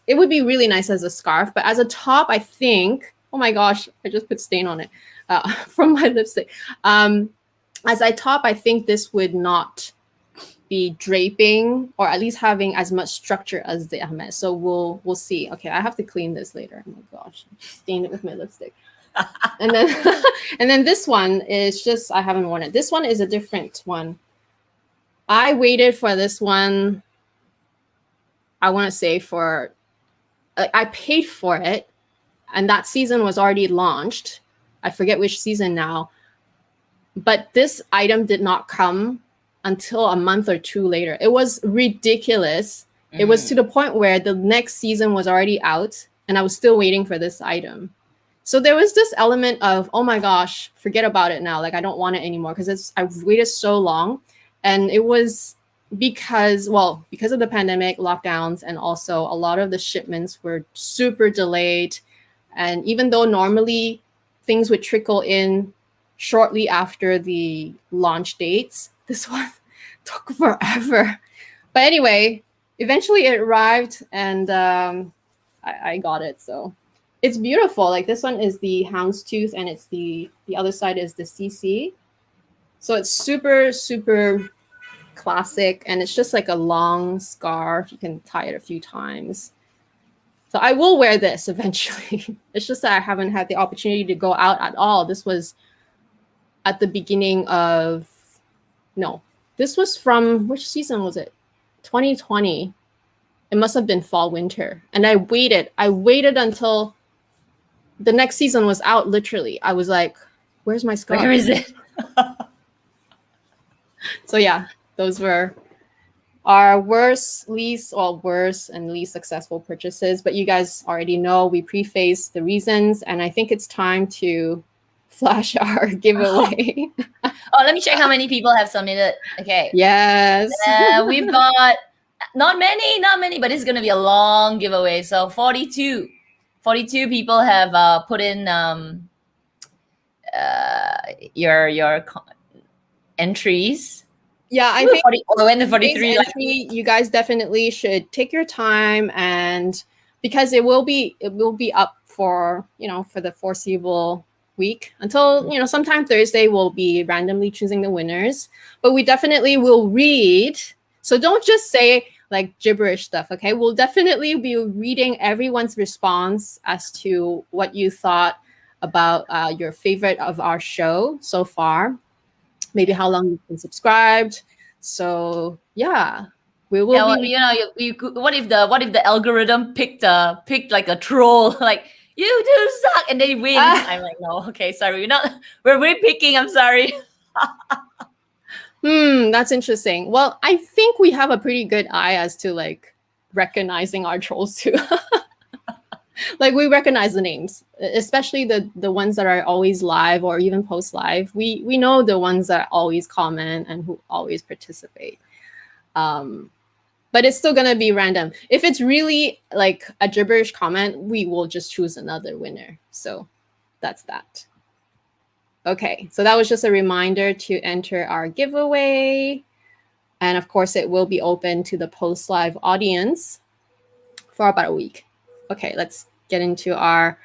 it would be really nice as a scarf. But as a top, I think, oh my gosh, I just put stain on it from my lipstick. As a top, I think this would not be draping or at least having as much structure as the Hermes. So we'll see. Okay, I have to clean this later. Oh my gosh, I stained it with my lipstick. And then and then this one is just, I haven't worn it. This one is a different one. I waited for this one, I want to say for, I paid for it, and that season was already launched. I forget which season now. But this item did not come until a month or two later. It was ridiculous. It was to the point where the next season was already out, and I was still waiting for this item. So there was this element of, oh my gosh, forget about it now. Like, I don't want it anymore because I've waited so long. And it was because of the pandemic, lockdowns, and also a lot of the shipments were super delayed. And even though normally things would trickle in shortly after the launch dates, this one took forever. But anyway, eventually it arrived, and I got it. So it's beautiful. Like, this one is the houndstooth, and it's the other side is the CC. So it's super, super classic, and it's just like a long scarf. You can tie it a few times. So I will wear this eventually. It's just that I haven't had the opportunity to go out at all. This was at the beginning of, no, this was from, which season was it? 2020. It must have been fall, winter. And I waited until the next season was out, literally. I was like, where's my scarf? Where is it? So yeah, those were our worst and least successful purchases. But you guys already know, we prefaced the reasons, and I think it's time to flash our giveaway. Oh, let me check how many people have submitted. Okay. Yes. We've got not many, but it's going to be a long giveaway. So 42 people have put in your entries. Yeah, I think 43. Entry, you guys definitely should take your time, and because it will be up for, for the foreseeable week until, sometime Thursday we'll be randomly choosing the winners. But we definitely will read. So don't just say like gibberish stuff, okay? We'll definitely be reading everyone's response as to what you thought about your favorite of our show so far. Maybe how long you've been subscribed. So yeah, we will. Yeah, what if the algorithm picked like a troll, like, you do suck, and they win? I'm like, no, okay, sorry, we're picking. I'm sorry. That's interesting. Well, I think we have a pretty good eye as to like recognizing our trolls too. Like, we recognize the names, especially the ones that are always live or even post live. We know the ones that always comment and who always participate. But it's still gonna be random. If it's really like a gibberish comment, we will just choose another winner. So that's that. Okay, so that was just a reminder to enter our giveaway. And of course, it will be open to the post live audience for about a week. Okay, let's get into our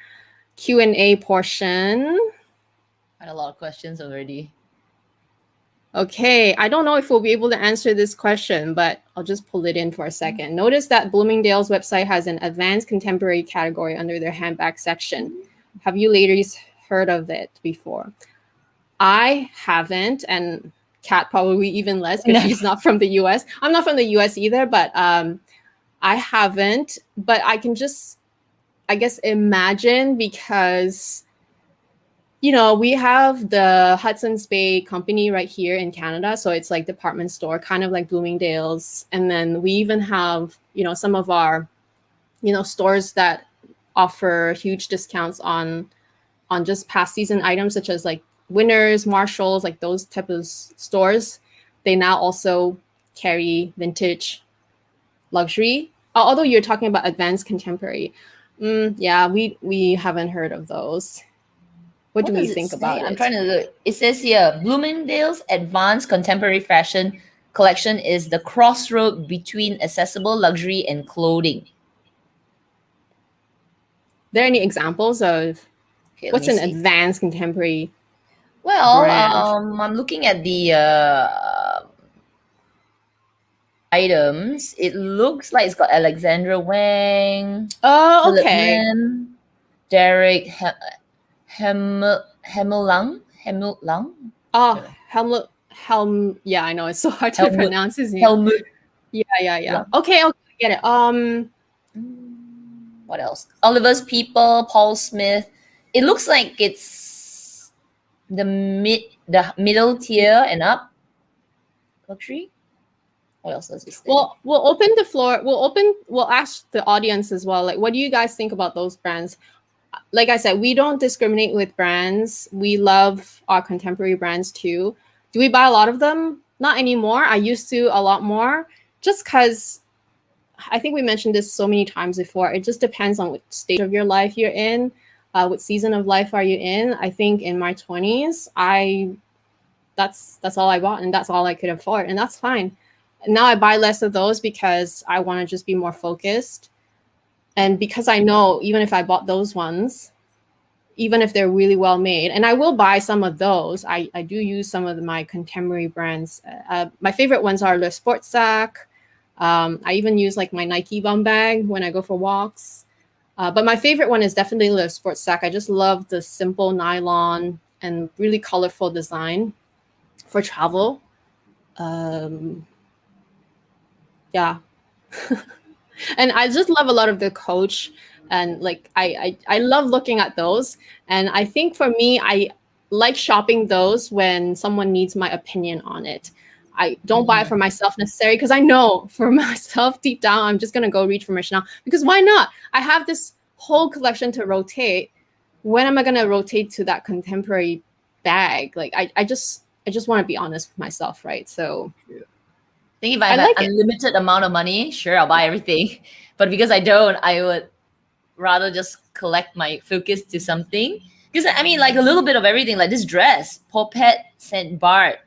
Q&A portion. Had a lot of questions already. Okay, I don't know if we'll be able to answer this question, but I'll just pull it in for a second. Notice that Bloomingdale's website has an advanced contemporary category under their handbag section. Have you ladies heard of it before? I haven't, and Kat probably even less because she's not from the US. I'm not from the US either, but I haven't. But I can just, I guess, imagine, because we have the Hudson's Bay Company right here in Canada. So it's like department store, kind of like Bloomingdale's. And then we even have, some of our, stores that offer huge discounts on just past season items, such as like Winners, Marshalls, like those type of stores. They now also carry vintage luxury. Although you're talking about advanced contemporary. Yeah, we haven't heard of those. What do we think about it? I'm trying to look. It says here, Bloomingdale's Advanced Contemporary Fashion Collection is the crossroad between accessible luxury and clothing. Are there any examples of what's an advanced contemporary? Well, I'm looking at the items. It looks like it's got Alexandra Wang. Oh, okay. Derek Hemulang. Oh, Helm. Yeah, I know it's so hard to Helmut. pronounce his name. Helmut. Yeah. Okay, I get it. What else? Oliver's People, Paul Smith. It looks like it's the middle tier and up luxury. What else does it say? Well, we'll open the floor. We'll ask the audience as well. Like, what do you guys think about those brands? Like I said, we don't discriminate with brands. We love our contemporary brands too. Do we buy a lot of them? Not anymore. I used to a lot more, just because I think we mentioned this so many times before. It just depends on what stage of your life you're in. What season of life are you in? I think in my 20s, that's all I bought, and that's all I could afford, and that's fine. Now I buy less of those because I want to just be more focused. And because I know even if I bought those ones, even if they're really well made, and I will buy some of those, I do use some of my contemporary brands. My favorite ones are Le Sport Sac. I even use like my Nike bum bag when I go for walks. But my favorite one is definitely Le Sport Sac. I just love the simple nylon and really colorful design for travel. Yeah. And I just love a lot of the Coach, and like I love looking at those. And I think for me, I like shopping those when someone needs my opinion on it. I don't buy it for myself necessarily, because I know for myself deep down I'm just gonna go reach for Chanel, because why not? I have this whole collection to rotate. When am I gonna rotate to that contemporary bag? Like I just want to be honest with myself, right? So I think if I have an unlimited amount of money, sure, I'll buy everything. But because I don't, I would rather just collect my focus to something. Because I mean, like a little bit of everything, like this dress, Popette Saint Bart.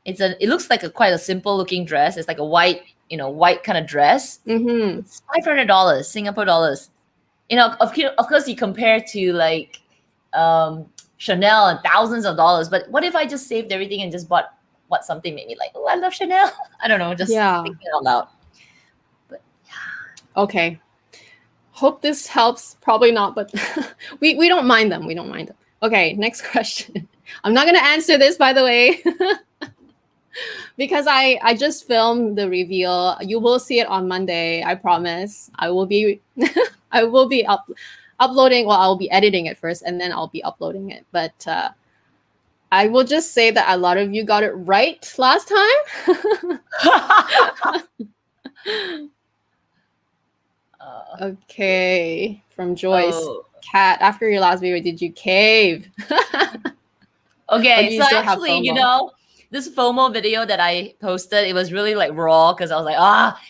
It looks like quite a simple looking dress. It's like a white kind of dress. Mm-hmm. It's $500 Singapore dollars. Of course, you compare to like Chanel and thousands of dollars. But what if I just saved everything and just bought something made me like, oh, I love Chanel. I don't know, just thinking out loud. But yeah. Okay. Hope this helps. Probably not, but we don't mind them. We don't mind them. Okay, next question. I'm not gonna answer this, by the way, because I just filmed the reveal. You will see it on Monday. I promise. I will be uploading. Well, I'll be editing it first, and then I'll be uploading it. But I will just say that a lot of you got it right last time. Okay, from Joyce. Kat, after your last video, did you cave? Okay, so actually, this FOMO video that I posted, it was really like raw, because I was like,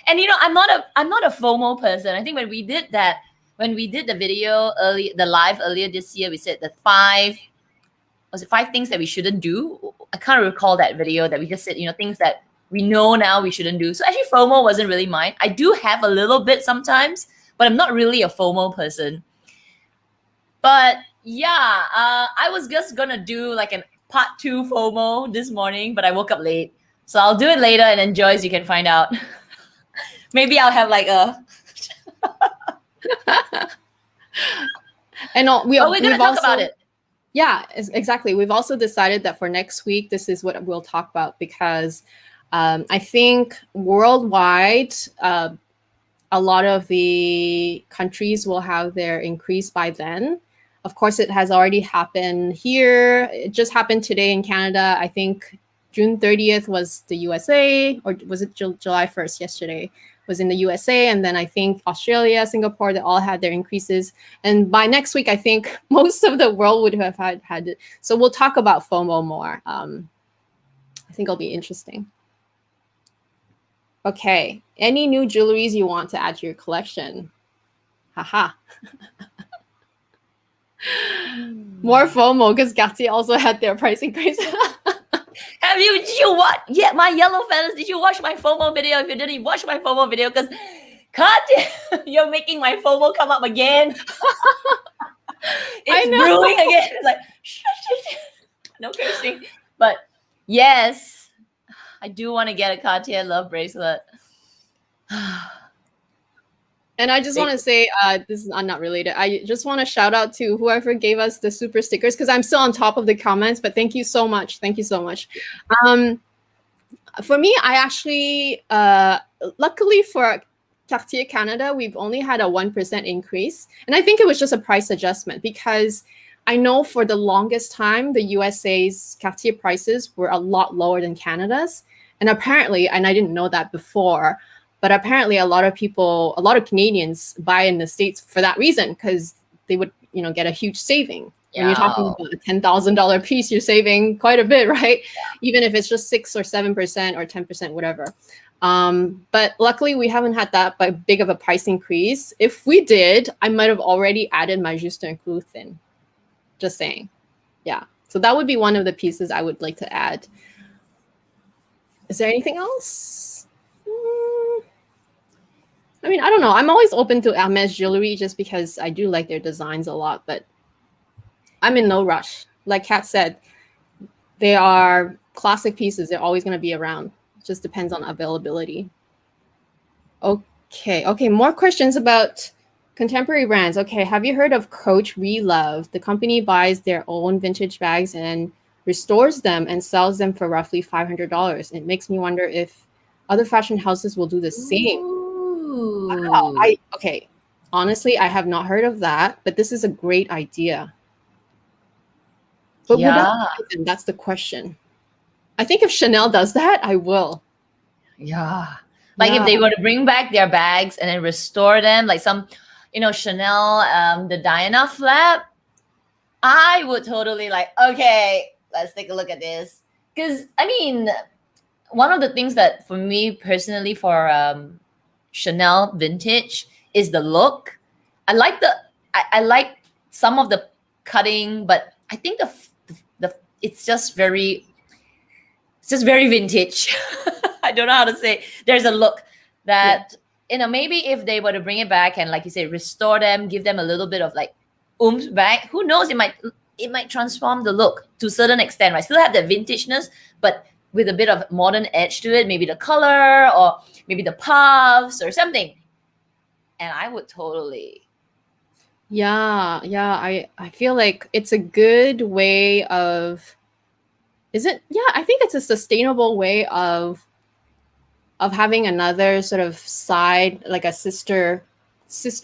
and I'm not a FOMO person. I think when we did the video earlier this year, we said the 5 things that we shouldn't do. I can't recall that video that we just said, things that we know now we shouldn't do. So actually FOMO wasn't really mine. I do have a little bit sometimes, but I'm not really a FOMO person. But yeah, I was just gonna do like a part 2 FOMO this morning, but I woke up late. So I'll do it later, and then Joyce, you can find out. Maybe I'll have like a and we're gonna talk about it. Yeah, exactly. We've also decided that for next week, this is what we'll talk about, because I think worldwide, a lot of the countries will have their increase by then. Of course, it has already happened here. It just happened today in Canada. I think June 30th was the USA, or was it July 1st yesterday? Was in the USA, and then I think Australia, Singapore, they all had their increases. And by next week, I think most of the world would have had it. So we'll talk about FOMO more. I think it'll be interesting. Okay, any new jewelries you want to add to your collection? Haha. More FOMO, because Gatti also had their price increase. Did you watch? Yeah, my yellow feathers. Did you watch my FOMO video? If you didn't watch my FOMO video, because you're making my FOMO come up again. It's brewing again. It's like no cursing. But yes, I do want to get a Cartier Love bracelet. And I just want to say, this is not related. I just want to shout out to whoever gave us the super stickers because I'm still on top of the comments. But thank you so much. Thank you so much. For me, I actually, luckily for Cartier Canada, we've only had a 1% increase. And I think it was just a price adjustment because I know for the longest time, the USA's Cartier prices were a lot lower than Canada's. And apparently, and I didn't know that before, but apparently a lot of people, a lot of Canadians buy in the States for that reason because they would, get a huge saving. When you're talking about a $10,000 piece, you're saving quite a bit, right? Even if it's just 6 or 7% or 10%, whatever. But luckily, we haven't had that big of a price increase. If we did, I might have already added my Juste un Clou thin. Just saying. Yeah. So that would be one of the pieces I would like to add. Is there anything else? I mean, I don't know. I'm always open to Hermes jewelry just because I do like their designs a lot, but I'm in no rush. Like Kat said, they are classic pieces. They're always going to be around. It just depends on availability. Okay. More questions about contemporary brands. Okay. Have you heard of Coach Relove? The company buys their own vintage bags and restores them and sells them for roughly $500. It makes me wonder if other fashion houses will do the same. Wow. Okay. Honestly, I have not heard of that, but this is a great idea. But would that happen? That's the question. I think if Chanel does that, I will. Yeah. Like if they were to bring back their bags and then restore them, like some, Chanel, the Diana flap, I would totally like, okay, let's take a look at this. Because, I mean, one of the things that for me personally for Chanel vintage is the look. I like some of the cutting, but I think the it's just very vintage. I don't know how to say. There's a look that maybe if they were to bring it back and, like you say, restore them, give them a little bit of like oomph back, who knows, it might transform the look to a certain extent, right? Still have that vintageness, but with a bit of modern edge to it, maybe the color or maybe the puffs or something. And I would totally. Yeah. I feel like it's a good way of, is it? Yeah, I think it's a sustainable way of having another sort of side, like a sister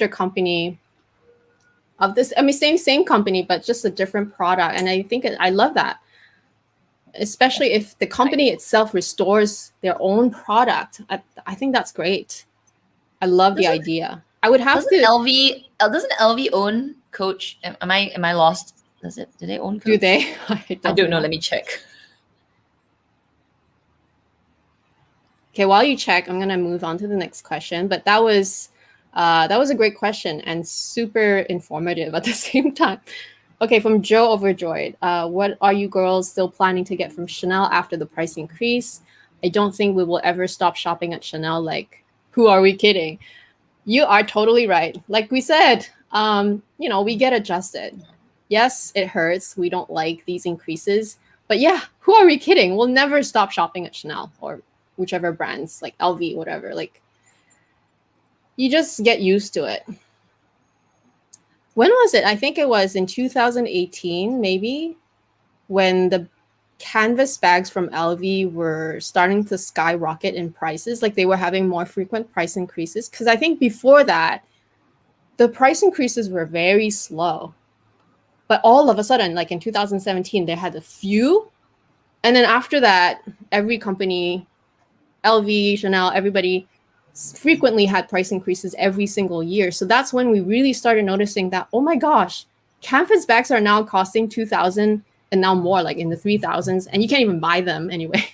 company of this. I mean, same company, but just a different product. And I think I love that, especially if the company itself restores their own product. I think that's great. I love the idea. I would have to. Doesn't LV own Coach? Am I lost? Do they own Coach? Do they? I don't know. Let me check. Okay, while you check, I'm gonna move on to the next question. But that was a great question and super informative at the same time. Okay, from Joe Overjoyed. What are you girls still planning to get from Chanel after the price increase? I don't think we will ever stop shopping at Chanel. Like, who are we kidding? You are totally right. Like we said, we get adjusted. Yes, it hurts. We don't like these increases. But yeah, who are we kidding? We'll never stop shopping at Chanel or whichever brands, like LV, whatever. Like, you just get used to it. When was it? I think it was in 2018, maybe, when the canvas bags from LV were starting to skyrocket in prices. Like, they were having more frequent price increases. Because I think before that, the price increases were very slow. But all of a sudden, like in 2017, they had a few. And then after that, every company, LV, Chanel, everybody frequently had price increases every single year. So that's when we really started noticing that, oh my gosh, canvas bags are now costing $2,000 and now more, like in the 3,000s, and you can't even buy them anyway.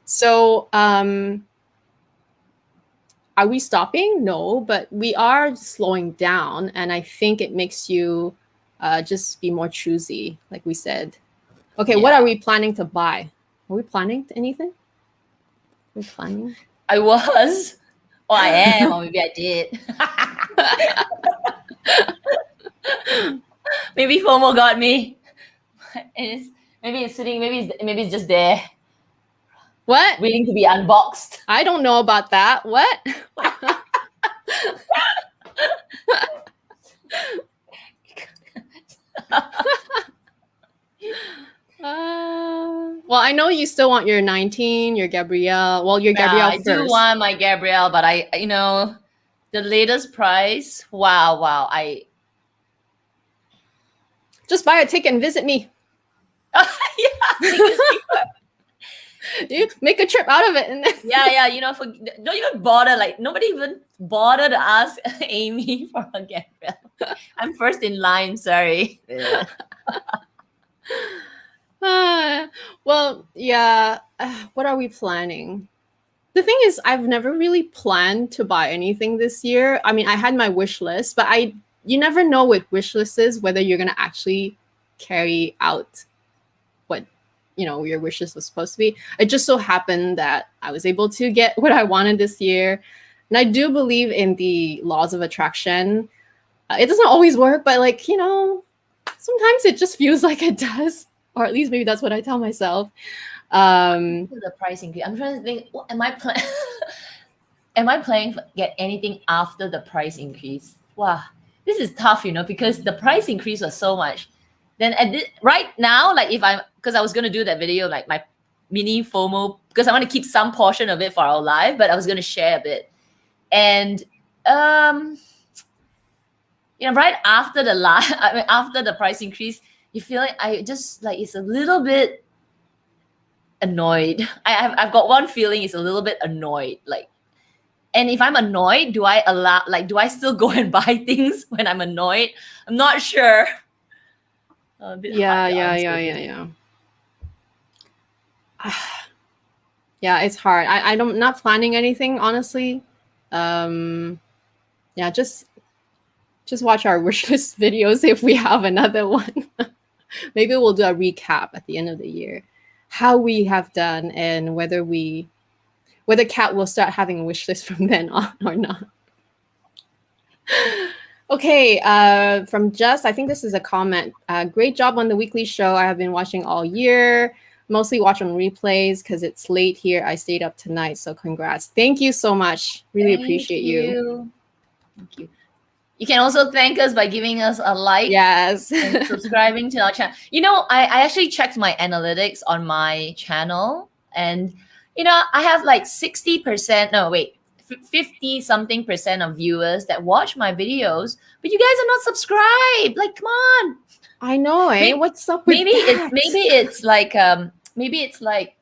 So are we stopping? No, but we are slowing down. And I think it makes you just be more choosy, like we said. Okay, what are we planning to buy? Are we planning anything? We're planning? I was. Or I am, or maybe I did. Maybe FOMO got me. Maybe it's sitting, maybe it's just there. What? Waiting to be unboxed. I don't know about that. What? Well, I know you still want your 19, your Gabrielle. Well, your Yeah, Gabrielle I do first. want my Gabrielle, but the latest price. Wow, wow. Just buy a ticket and visit me. Yeah, You make a trip out of it. And then yeah. Don't even bother. Like nobody even bother to ask Amy for a Gabrielle. I'm first in line. Sorry. Well, yeah. What are we planning? The thing is, I've never really planned to buy anything this year. I mean, I had my wish list, but you never know with wish lists whether you're gonna actually carry out what your wish list was supposed to be. It just so happened that I was able to get what I wanted this year, and I do believe in the laws of attraction. It doesn't always work, but sometimes it just feels like it does, or at least maybe that's what I tell myself. The price increase. I'm trying to think. Am I planning? Am I planning to get anything after the price increase? Wow, this is tough, because the price increase was so much. Then right now, like because I was gonna do that video, like my mini FOMO, because I want to keep some portion of it for our live, but I was gonna share a bit, and right after after the price increase, you feel like it's a little bit annoyed. I've got one feeling, it's a little bit annoyed, like. And if I'm annoyed, do I still go and buy things when I'm annoyed? I'm not sure. A bit hard to answer this. Yeah. Yeah, it's hard. I'm not planning anything, honestly. Yeah, just watch our wish list videos if we have another one. Maybe we'll do a recap at the end of the year, how we have done, and whether Kat will start having a wish list from then on or not. Okay, from Just, I think this is a comment. Great job on the weekly show. I have been watching all year. Mostly watch on replays because it's late here. I stayed up tonight, so congrats. Thank you so much. Really appreciate you. Thank you. You can also thank us by giving us a like. Yes. And subscribing to our channel. I actually checked my analytics on my channel, and I have like 60%. No, wait. 50 something percent of viewers that watch my videos, but you guys are not subscribed. Like, come on. I know, eh? What's up with that? Maybe it's like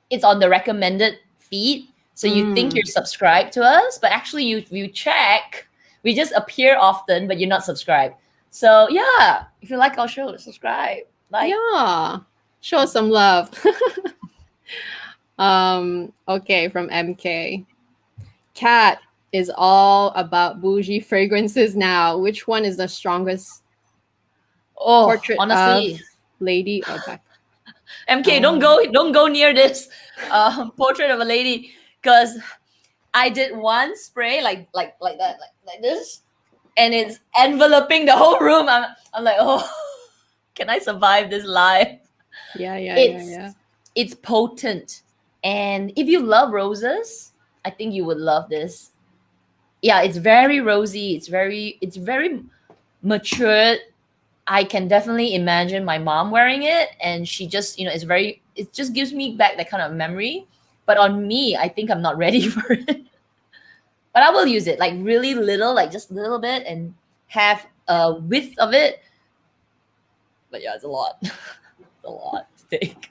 it's on the recommended feed, so you think you're subscribed to us, but actually you check, we just appear often, but you're not subscribed. So yeah, if you like our show, subscribe. Yeah, show us some love. Okay, from MK. Kat is all about bougie fragrances now. Which one is the strongest? Portrait honestly, of lady. Okay. MK, don't go near this portrait of a lady, because I did one spray like that, like this, and it's enveloping the whole room. I'm like, oh, can I survive this live? Yeah. It's potent, and if you love roses, I think you would love this. Yeah, it's very rosy. It's very matured. I can definitely imagine my mom wearing it, and she just, it just gives me back that kind of memory. But on me, I think I'm not ready for it. But I will use it, like really little, like just a little bit, and have a width of it. But yeah, it's a lot. It's a lot to take.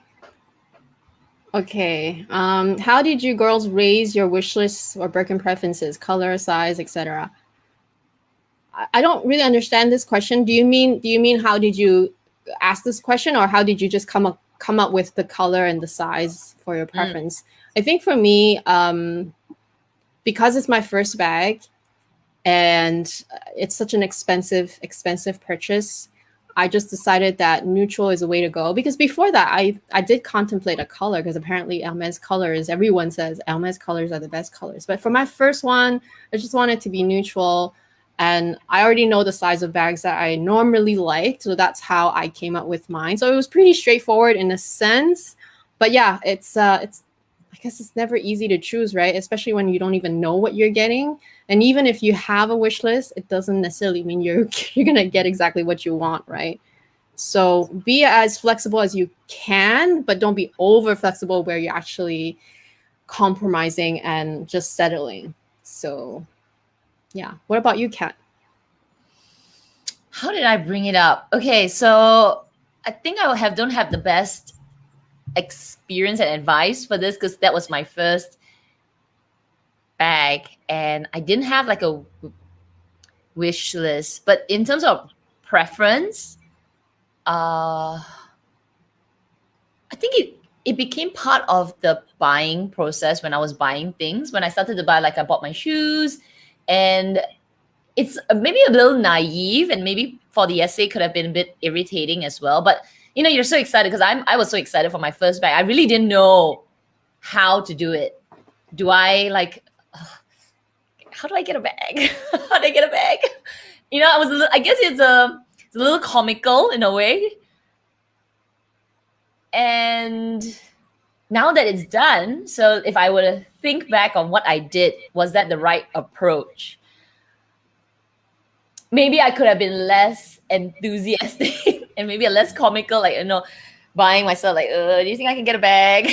Okay. How did you girls raise your wish lists or Birkin preferences, color, size, etc.? I don't really understand this question. Do you mean how did you ask this question, or how did you just come up with the color and the size for your preference? I think for me, because it's my first bag and it's such an expensive purchase, I just decided that neutral is a way to go. Because before that, I did contemplate a color, because apparently Hermes colors, everyone says Hermes colors are the best colors. But for my first one, I just wanted to be neutral. And I already know the size of bags that I normally like. So that's how I came up with mine. So it was pretty straightforward in a sense. But yeah, it's I guess it's never easy to choose, right? Especially when you don't even know what you're getting. And even if you have a wish list, it doesn't necessarily mean you're you're gonna get exactly what you want, right? So be as flexible as you can, but don't be over flexible where you're actually compromising and just settling. So yeah. What about you, Kat? How did I bring it up? Okay, so I think I don't have the best experience and advice for this because that was my first bag and I didn't have like a wish list. But in terms of preference, I think it became part of the buying process when I was buying things. When I started to buy, like I bought my shoes, and it's maybe a little naive, and maybe for the essay could have been a bit irritating as well. But you know, you're so excited because I was so excited for my first bag. I really didn't know how to do it. Do I like? How do I get a bag? How do I get a bag? You know, I guess it's a little comical in a way. And now that it's done, so if I were to think back on what I did, was that the right approach? Maybe I could have been less enthusiastic and maybe a less comical, like, you know, buying myself like, do you think I can get a bag?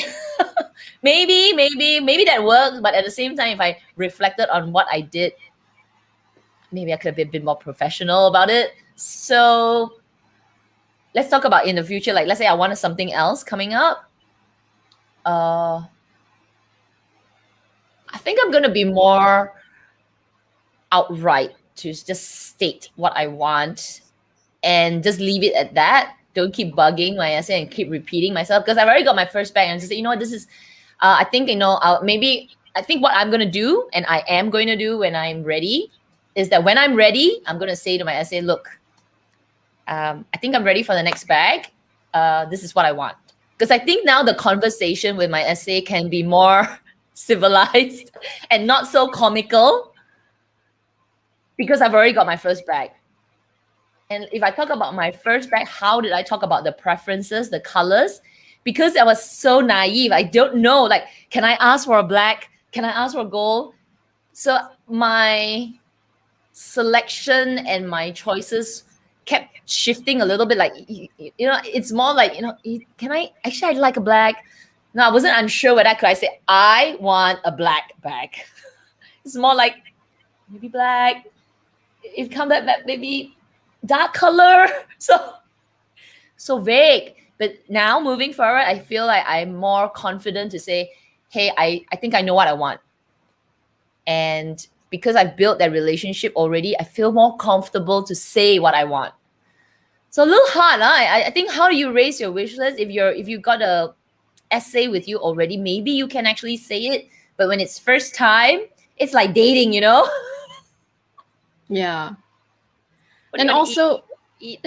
maybe that worked. But at the same time, if I reflected on what I did, maybe I could have been a bit more professional about it. So let's talk about in the future. Like, let's say I wanted something else coming up. I think I'm going to be more outright to just state what I want and just leave it at that. Don't keep bugging my essay and keep repeating myself because I've already got my first bag and just say, you know what, this is, I think, you know, I think what I'm going to do and I am going to do when I'm ready is that when I'm ready, I'm going to say to my essay, look, I think I'm ready for the next bag. This is what I want. Because I think now the conversation with my essay can be more civilized and not so comical because I've already got my first bag. And if I talk about my first bag, how did I talk about the preferences, the colors? Because I was so naive. I don't know, like, can I ask for a black? Can I ask for a gold? So my selection and my choices kept shifting a little bit. Like, you know, it's more like, you know, can I actually, I like a black. No, I wasn't unsure whether could I say I want a black bag. It's more like maybe black. If come back maybe dark color. So vague. But now moving forward, I feel like I'm more confident to say, hey, I think I know what I want. And because I've built that relationship already, I feel more comfortable to say what I want. So a little hard, huh? I think how do you raise your wish list if you got a essay with you already? Maybe you can actually say it, but when it's first time, it's like dating, you know? Yeah. What do And you wanna also, eat?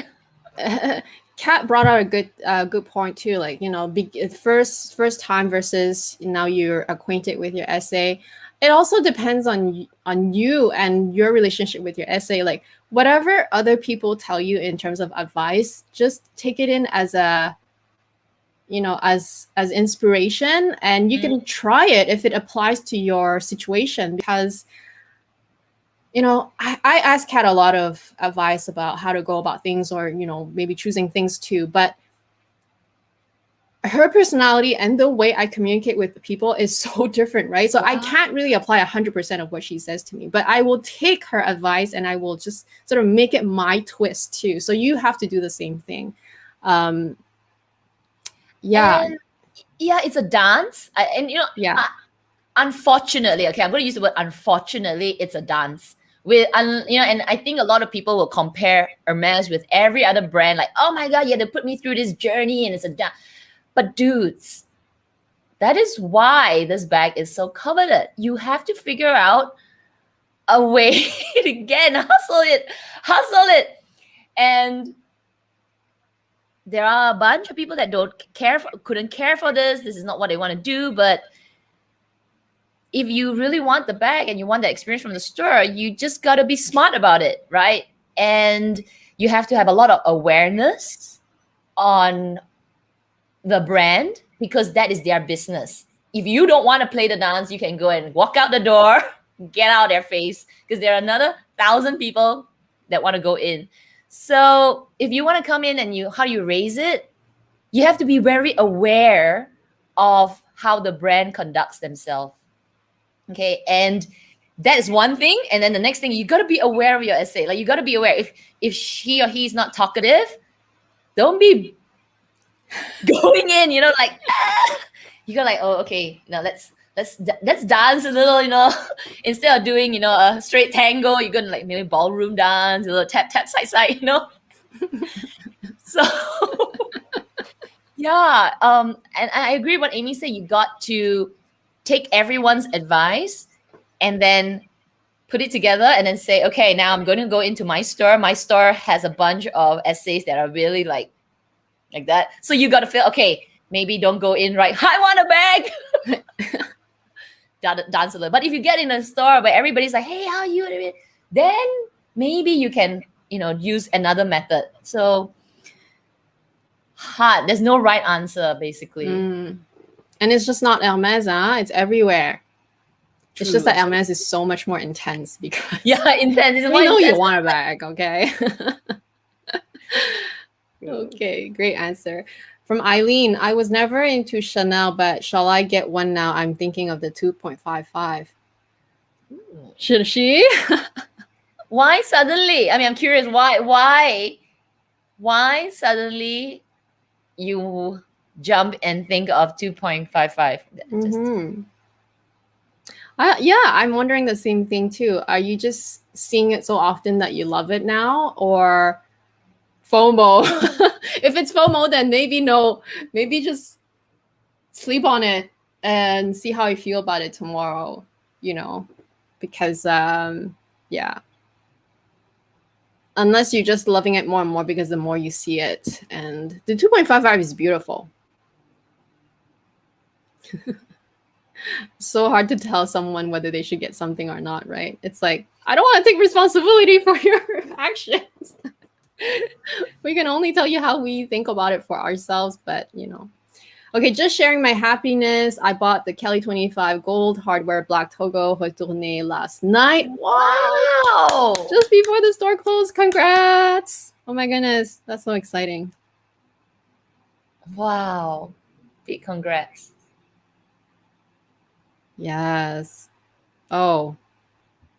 Kat brought out a good point too. Like, you know, first time versus now you're acquainted with your essay. It also depends on you and your relationship with your essay. Like, whatever other people tell you in terms of advice, just take it in as a, you know, as inspiration, and you can try it if it applies to your situation. Because, you know, I ask Kat a lot of advice about how to go about things, or, you know, maybe choosing things too. But her personality and the way I communicate with people is so different, right? So I can't really apply 100% of what she says to me, but I will take her advice and I will just sort of make it my twist too. So you have to do the same thing. Yeah. And yeah, it's a dance. And you know, Yeah. Unfortunately, okay, I'm going to use the word unfortunately, it's a dance. With you know, and I think a lot of people will compare Hermes with every other brand, like, oh my god, you had to put me through this journey and it's a dance. But dudes, that is why this bag is so coveted. You have to figure out a way to get and hustle it. And there are a bunch of people that couldn't care for this. This is not what they want to do. But if you really want the bag and you want the experience from the store, you just got to be smart about it, right? And you have to have a lot of awareness on the brand because that is their business. if you don't want to play the dance, you can go and walk out the door, get out of their face, because there are another 1,000 people that want to go in. So if you want to come in and how you raise it, you have to be very aware of how the brand conducts themselves. Okay, and that is one thing. And then the next thing, you got to be aware of your essay. Like, you got to be aware if she or he is not talkative, don't be going in, like, you go like, oh, okay, let's dance a little, instead of doing, a straight tango, you're gonna like maybe ballroom dance, a little tap side, So yeah, and I agree what Amy said. You got to take everyone's advice and then put it together and then say, okay, now I'm going to go into my store. My store has a bunch of essays that are really like that. So you got to feel, okay, maybe don't go in right, I want a bag. Dance a little. But if you get in a store where everybody's like, hey, how are you doing? Then maybe you can, use another method. So hard. There's no right answer, basically. And it's just not Hermes, it's everywhere. True. It's just that Hermes is so much more intense because intense. We know you want a bag, okay? Okay, great answer. From Eileen, I was never into Chanel, but shall I get one now? I'm thinking of the 2.55. Should she? Why suddenly? I mean, I'm curious. Why suddenly you jump and think of 2.55? Yeah, I'm wondering the same thing too. Are you just seeing it so often that you love it now, or FOMO? If it's FOMO, then maybe just sleep on it and see how you feel about it tomorrow, because yeah. Unless you're just loving it more and more because the more you see it. And the 2.55 is beautiful. So hard to tell someone whether they should get something or not, right? It's like, I don't want to take responsibility for your actions. We can only tell you how we think about it for ourselves, but Okay, just sharing my happiness. I bought the Kelly 25 gold hardware black Togo retourné last night. Wow! Just before the store closed. Congrats! Oh my goodness, that's so exciting. Wow. Big congrats. Yes. Oh,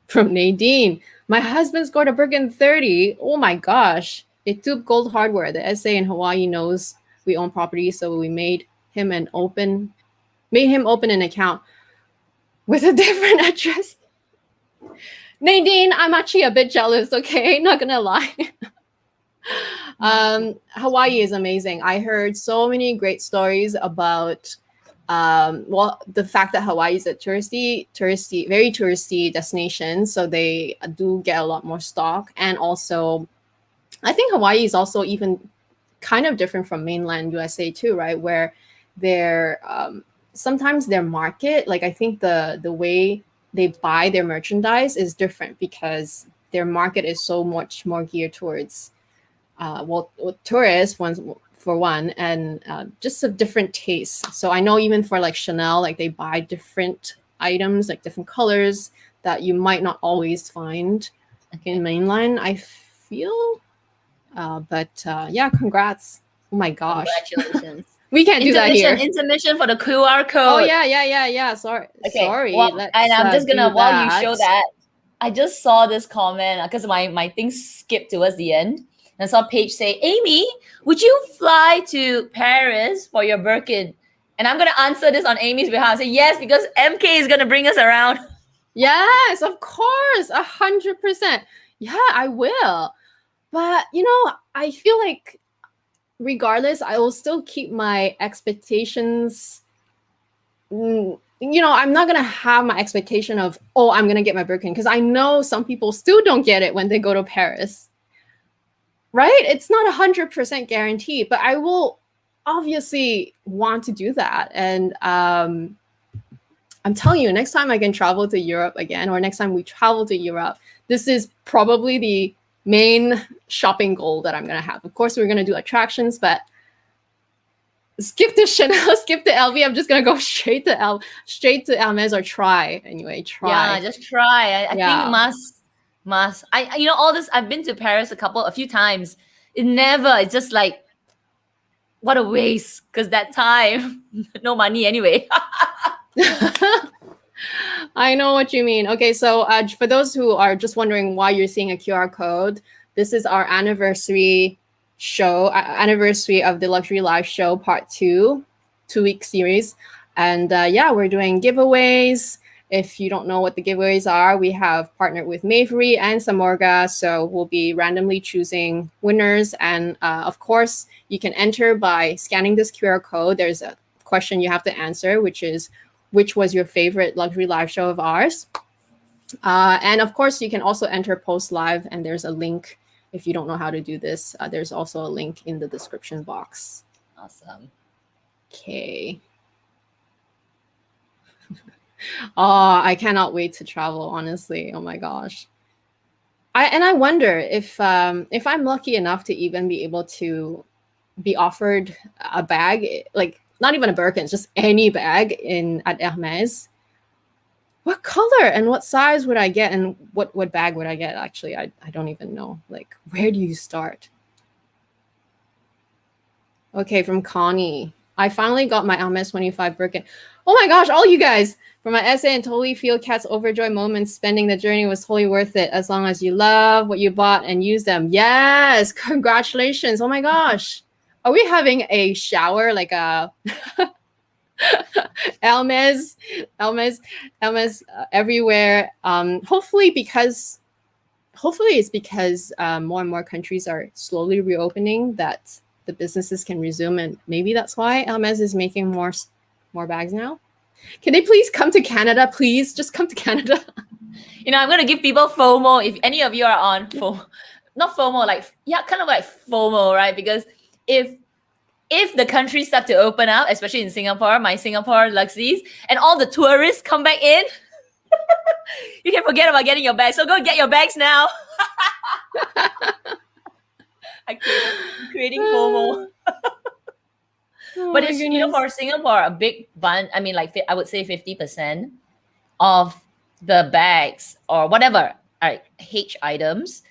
from Nadine. My husband scored a Birkin 30. Oh my gosh. It took gold hardware. The SA in Hawaii knows we own property, so we made him open an account with a different address. Nadine, I'm actually a bit jealous, okay? Not gonna lie. Hawaii is amazing. I heard so many great stories about the fact that Hawaii is a touristy, very touristy destination, so they do get a lot more stock. And also, I think Hawaii is also even kind of different from mainland USA too, right? Where their sometimes their market, like I think the way they buy their merchandise is different because their market is so much more geared towards tourists for one, and just a different taste. So I know even for like Chanel, like they buy different items, like different colors that you might not always find in mainland, I feel. But yeah, congrats. Oh my gosh. Congratulations. We can't do that here. Intermission for the QR code. Oh yeah. Sorry. Okay. Sorry. Well, and I'm just gonna, while you show that, I just saw this comment because my thing skipped towards the end. And I saw Paige say, Amy, would you fly to Paris for your Birkin? And I'm gonna answer this on Amy's behalf. Say yes, because MK is gonna bring us around. Yes, of course, 100%. Yeah, I will. But I feel like regardless, I will still keep my expectations. I'm not gonna have my expectation of, oh, I'm gonna get my Birkin, because I know some people still don't get it when they go to Paris. Right? It's not 100% guaranteed, but I will obviously want to do that. And I'm telling you, next time I can travel to Europe again, or next time we travel to Europe, this is probably the main shopping goal that I'm going to have. Of course, we're going to do attractions, but skip the Chanel, skip the LV. I'm just gonna go straight to Hermes or try anyway. Try. Yeah, just try. I think Yeah. must. All this. I've been to Paris a few times. It's just like what a waste because that time no money anyway. I know what you mean. Okay, so for those who are just wondering why you're seeing a QR code, this is our anniversary anniversary of the Luxury Live Show Part 2, 2-week series. And yeah, we're doing giveaways. If you don't know what the giveaways are, we have partnered with Mavery and Samorga. So we'll be randomly choosing winners. And of course, you can enter by scanning this QR code. There's a question you have to answer, which is, which was your favorite luxury live show of ours? And of course, you can also enter post live, and there's a link. If you don't know how to do this, there's also a link in the description box. Awesome. Okay. Oh, I cannot wait to travel, honestly. Oh my gosh. I wonder if I'm lucky enough to even be able to be offered a bag, like not even a Birkin, just any bag at Hermes. What color and what size would I get, and what bag would I get? Actually, I don't even know. Like, where do you start? Okay, from Connie. I finally got my Hermes 25 Birkin. Oh my gosh, all you guys. For my essay and totally feel Kat's overjoyed moments, spending the journey was totally worth it as long as you love what you bought and use them. Yes, congratulations. Oh my gosh. Are we having a shower, like a Hermes everywhere? Hopefully it's because more and more countries are slowly reopening that the businesses can resume, and maybe that's why Hermes is making more bags now. Can they please come to Canada? Please just come to Canada. I'm going to give people FOMO. If any of you are on FOMO, not FOMO, kind of like FOMO, right? Because if the countries start to open up, especially in Singapore, my Singapore Luxies, and all the tourists come back in, you can forget about getting your bags. So go get your bags now. I'm creating FOMO. Oh but my it's goodness. for Singapore, a big bunch. I mean, I would say 50% of the bags or whatever H items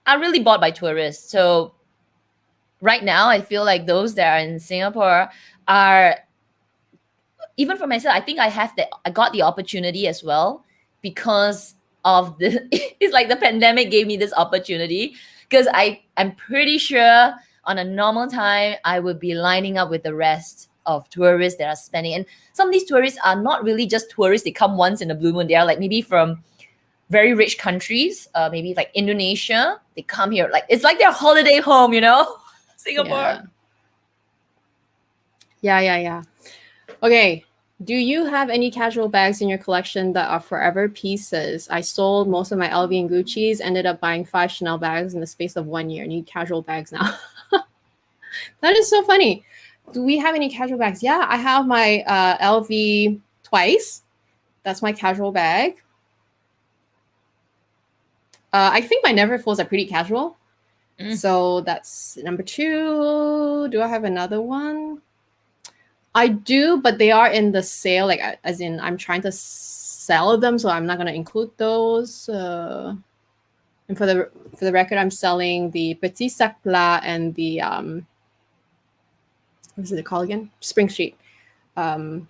are really bought by tourists. So right now, I feel like those that are in Singapore are, even for myself, I think I got the opportunity as well because of it's like the pandemic gave me this opportunity, because I'm pretty sure on a normal time, I would be lining up with the rest of tourists that are spending. And some of these tourists are not really just tourists. They come once in a blue moon. They are like maybe from very rich countries, maybe like Indonesia. They come here. It's like their holiday home, Singapore. Yeah. Okay. Do you have any casual bags in your collection that are forever pieces? I sold most of my LV and Gucci's, ended up buying 5 Chanel bags in the space of 1 year. Need casual bags now. That is so funny. Do we have any casual bags? Yeah, I have my LV twice. That's my casual bag. I think my Neverfulls are pretty casual. So that's number 2. Do I have another one? I do, but they are in the sale, like as in I'm trying to sell them, so I'm not going to include those. And for the record, I'm selling the Petit Sac Plat and the what is it called again? Spring Street. What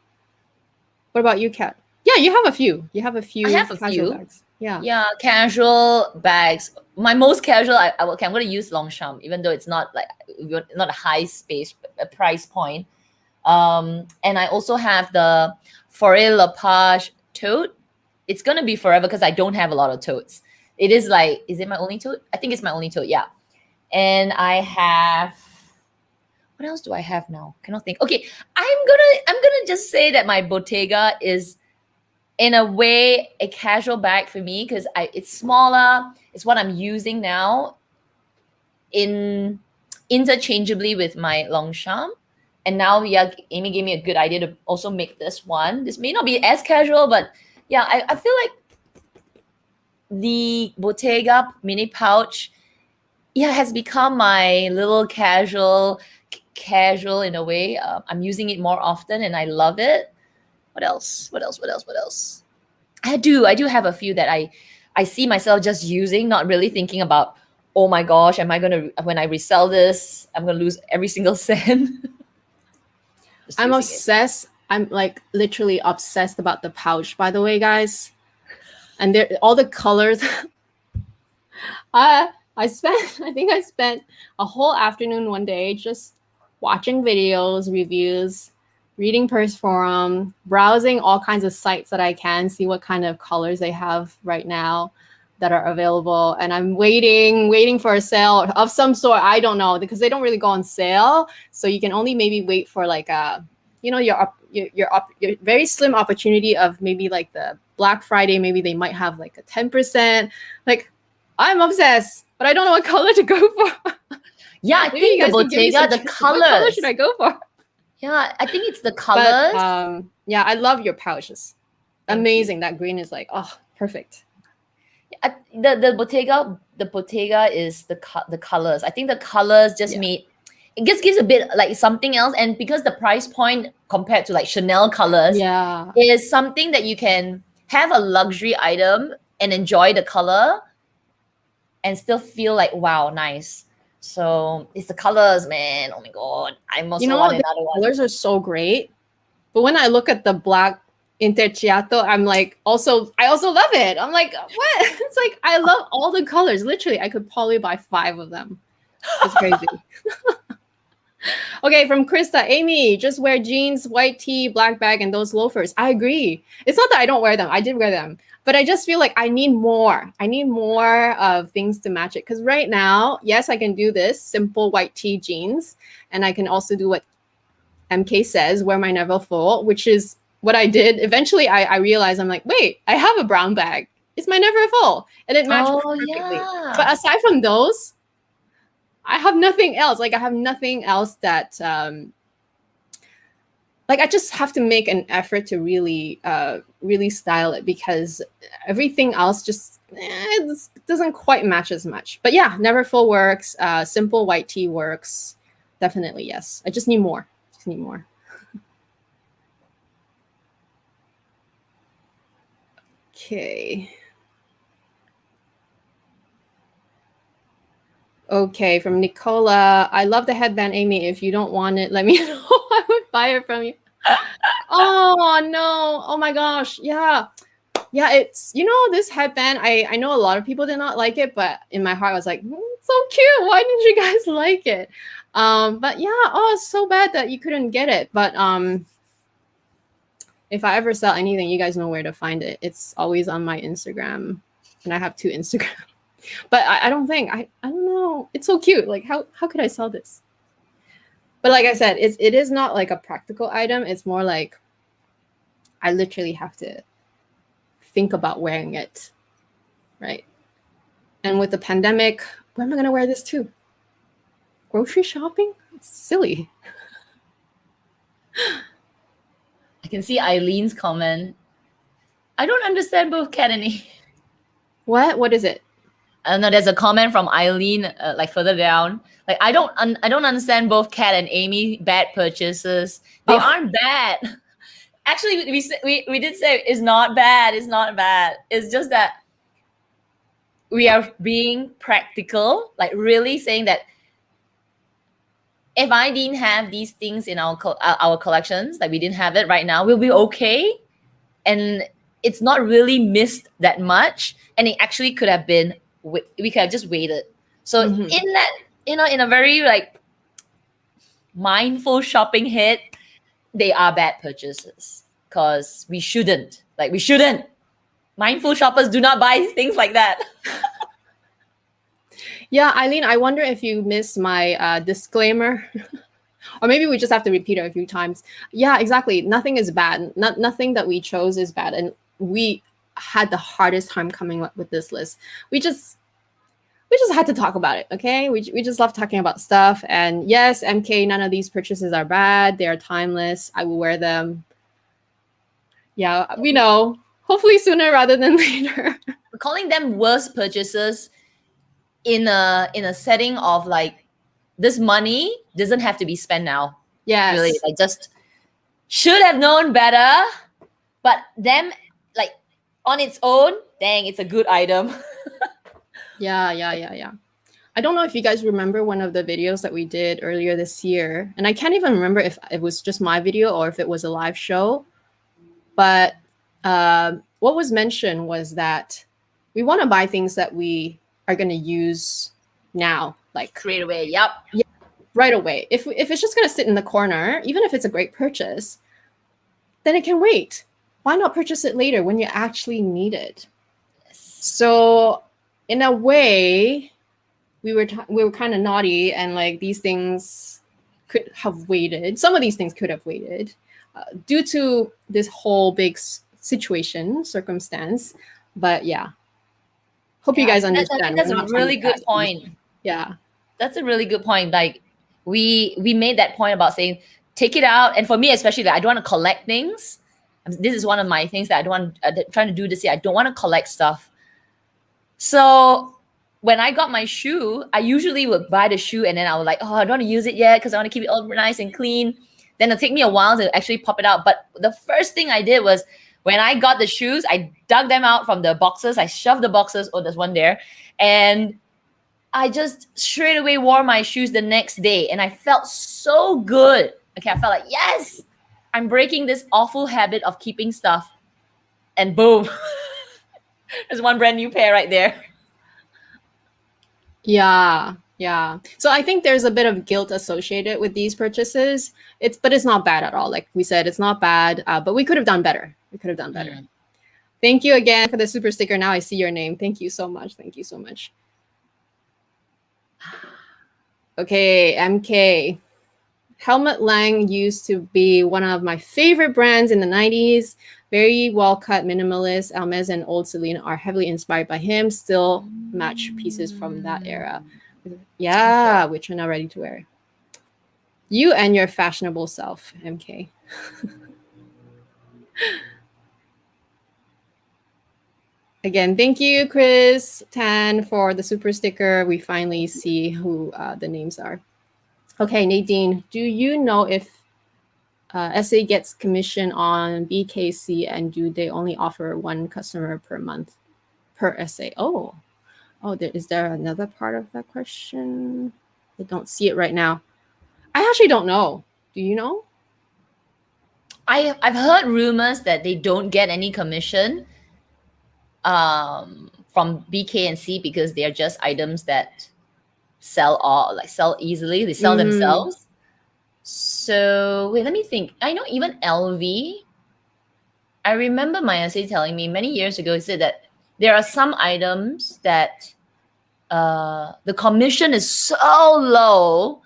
about you, Kat? Yeah, you have a few. You have a few. I have a casual few. bags. Yeah. Yeah, casual bags. My most casual, I'm going to use Longchamp, even though it's not a high price point. And I also have the Forêt Lepage tote. It's going to be forever because I don't have a lot of totes. It is is it my only tote? I think it's my only tote, yeah. And I have, what else do I have now? Cannot think. Okay, I'm gonna just say that my Bottega is, in a way, a casual bag for me because it's smaller. It's what I'm using now interchangeably with my Longchamp. And now, yeah, Amy gave me a good idea to also make this one. This may not be as casual, but yeah, I feel like the Bottega mini pouch, yeah, has become my little casual casual in a way. I'm using it more often and I love it. What else? What else? I do have a few that I see myself just using, not really thinking about, oh my gosh, am I gonna, when I resell this, I'm gonna lose every single cent. Just I'm using it. obsessed. I'm like literally obsessed about the pouch, by the way, guys. And there, all the colors. I spent, I think I spent a whole afternoon one day just watching videos, reviews, reading Purse Forum, browsing all kinds of sites that I can see what kind of colors they have right now that are available. And I'm waiting for a sale of some sort. I don't know, because they don't really go on sale. So you can only maybe wait for like a, you know, your very slim opportunity of maybe like the Black Friday. Maybe they might have like a 10%. Like, I'm obsessed, but I don't know what color to go for. Yeah, I Maybe think you the guys can give me Bottega, some the tips. What color colors. should I go for? Yeah, I think it's the But colors. yeah, I love your pouches. Thank you. Amazing. That green is like, oh, perfect. The Bottega is the colors. I think the colors just Yeah. made it just gives a bit like something else, and because the price point compared to like Chanel colors Yeah. is something that you can have a luxury item and enjoy the color and still feel like, wow, nice. So it's the colors, man. Oh my god, I'm also You know, want the another one. colors are so great. But when I look at the black Interciato, I'm like, I also love it. I'm like, what? It's like, I love all the colors. Literally, I could probably buy 5 of them. It's crazy. Okay, from Krista, Amy, just wear jeans, white tee, black bag, and those loafers. I agree. It's not that I don't wear them. I did wear them. But I just feel like I need more. I need more of things to match it. Because right now, yes, I can do this simple white tee jeans. And I can also do what MK says, wear my Neville full, which is what I did. Eventually, I realized, I'm like, wait, I have a brown bag. It's my Never full. And it matched Oh perfectly. yeah. But aside from those, I have nothing else. Like, I have nothing else that like, I just have to make an effort to really really style it, because everything else just it doesn't quite match as much. But yeah, Never full works. Simple white tee works. Definitely, yes. I just need more. Just need more. Okay. Okay, from Nicola. I love the headband, Amy. If you don't want it, let me know. I would buy it from you. Oh no. Oh my gosh. Yeah. Yeah, it's, you know, this headband, I know a lot of people did not like it, but in my heart I was like, it's so cute. Why didn't you guys like it? But yeah, oh, it's so bad that you couldn't get it. But if I ever sell anything, you guys know where to find it. It's always on my Instagram, and I have 2 Instagram. But I don't think I don't know. It's so cute. Like, how could I sell this? But like I said, it is not like a practical item. It's more like I literally have to think about wearing it, right? And with the pandemic, where am I gonna wear this to? Grocery shopping? It's silly. I can see Eileen's comment. I don't understand both Kat and Amy. What is it? I don't know. There's a comment from Eileen, like further down. Like, I don't understand both Kat and Amy bad purchases. They aren't bad. Actually, we did say it's not bad. It's not bad. It's just that we are being practical, like really saying that if I didn't have these things in our collections, like we didn't have it right now, we'll be okay. And it's not really missed that much. And it actually could have been, we could have just waited. So in that, you know, in a very like mindful shopping hit, they are bad purchases, because we shouldn't. Mindful shoppers do not buy things like that. Yeah, Eileen, I wonder if you missed my disclaimer. Or maybe we just have to repeat it a few times. Yeah, exactly. Nothing is bad. Nothing that we chose is bad. And we had the hardest time coming up with this list. We just had to talk about it, okay? We just love talking about stuff. And yes, MK, none of these purchases are bad. They are timeless. I will wear them. Yeah, we know. Hopefully sooner rather than later. We're calling them worst purchases in a setting of like, this money doesn't have to be spent now. Yes. Really, like just should have known better. But them, like on its own, dang, it's a good item. Yeah. I don't know if you guys remember one of the videos that we did earlier this year, and I can't even remember if it was just my video or if it was a live show. But what was mentioned was that we want to buy things that we are going to use now, like Straight away. Yep. right away. If it's just going to sit in the corner, even if it's a great purchase, then it can wait. Why not purchase it later when you actually need it? So in a way, we were kind of naughty, and like these things could have waited. Some of these things could have waited due to this whole big circumstance. But yeah, hope you guys understand. I think that's a really good point. Yeah, that's a really good point. Like we made that point about saying take it out, and for me especially, like, I don't want to collect things. This is one of my things that I don't want. Trying to do this year. I don't want to collect stuff. So when I got my shoe, I usually would buy the shoe and then I was like, oh, I don't want to use it yet because I want to keep it all nice and clean. Then it'll take me a while to actually pop it out. But the first thing I did was when I got the shoes, I dug them out from the boxes. I shoved the boxes. Oh, there's one there. And I just straight away wore my shoes the next day. And I felt so good. Okay, I felt like, yes, I'm breaking this awful habit of keeping stuff. And boom, there's one brand new pair right there. Yeah. So I think there's a bit of guilt associated with these purchases. But it's not bad at all. Like we said, it's not bad, but we could have done better. Thank you again for the super sticker. Now I see your name. Thank you so much. Okay, MK. Helmut Lang used to be one of my favorite brands in the 90s. Very well cut, minimalist. Hermes and Old Celine are heavily inspired by him. Still match pieces from that era. Yeah, which are now ready to wear. You and your fashionable self, MK. Again, thank you, Chris Tan, for the super sticker. We finally see who the names are. Okay, Nadine, do you know if SA gets commission on BKC, and do they only offer one customer per month per SA? Oh, is there another part of that question? I don't see it right now. I actually don't know. Do you know? I've heard rumors that they don't get any commission from BK and C because they're just items that sell easily. They sell themselves. So wait, let me think. I know even LV. I remember my SA telling me many years ago. He said that there are some items that the commission is so low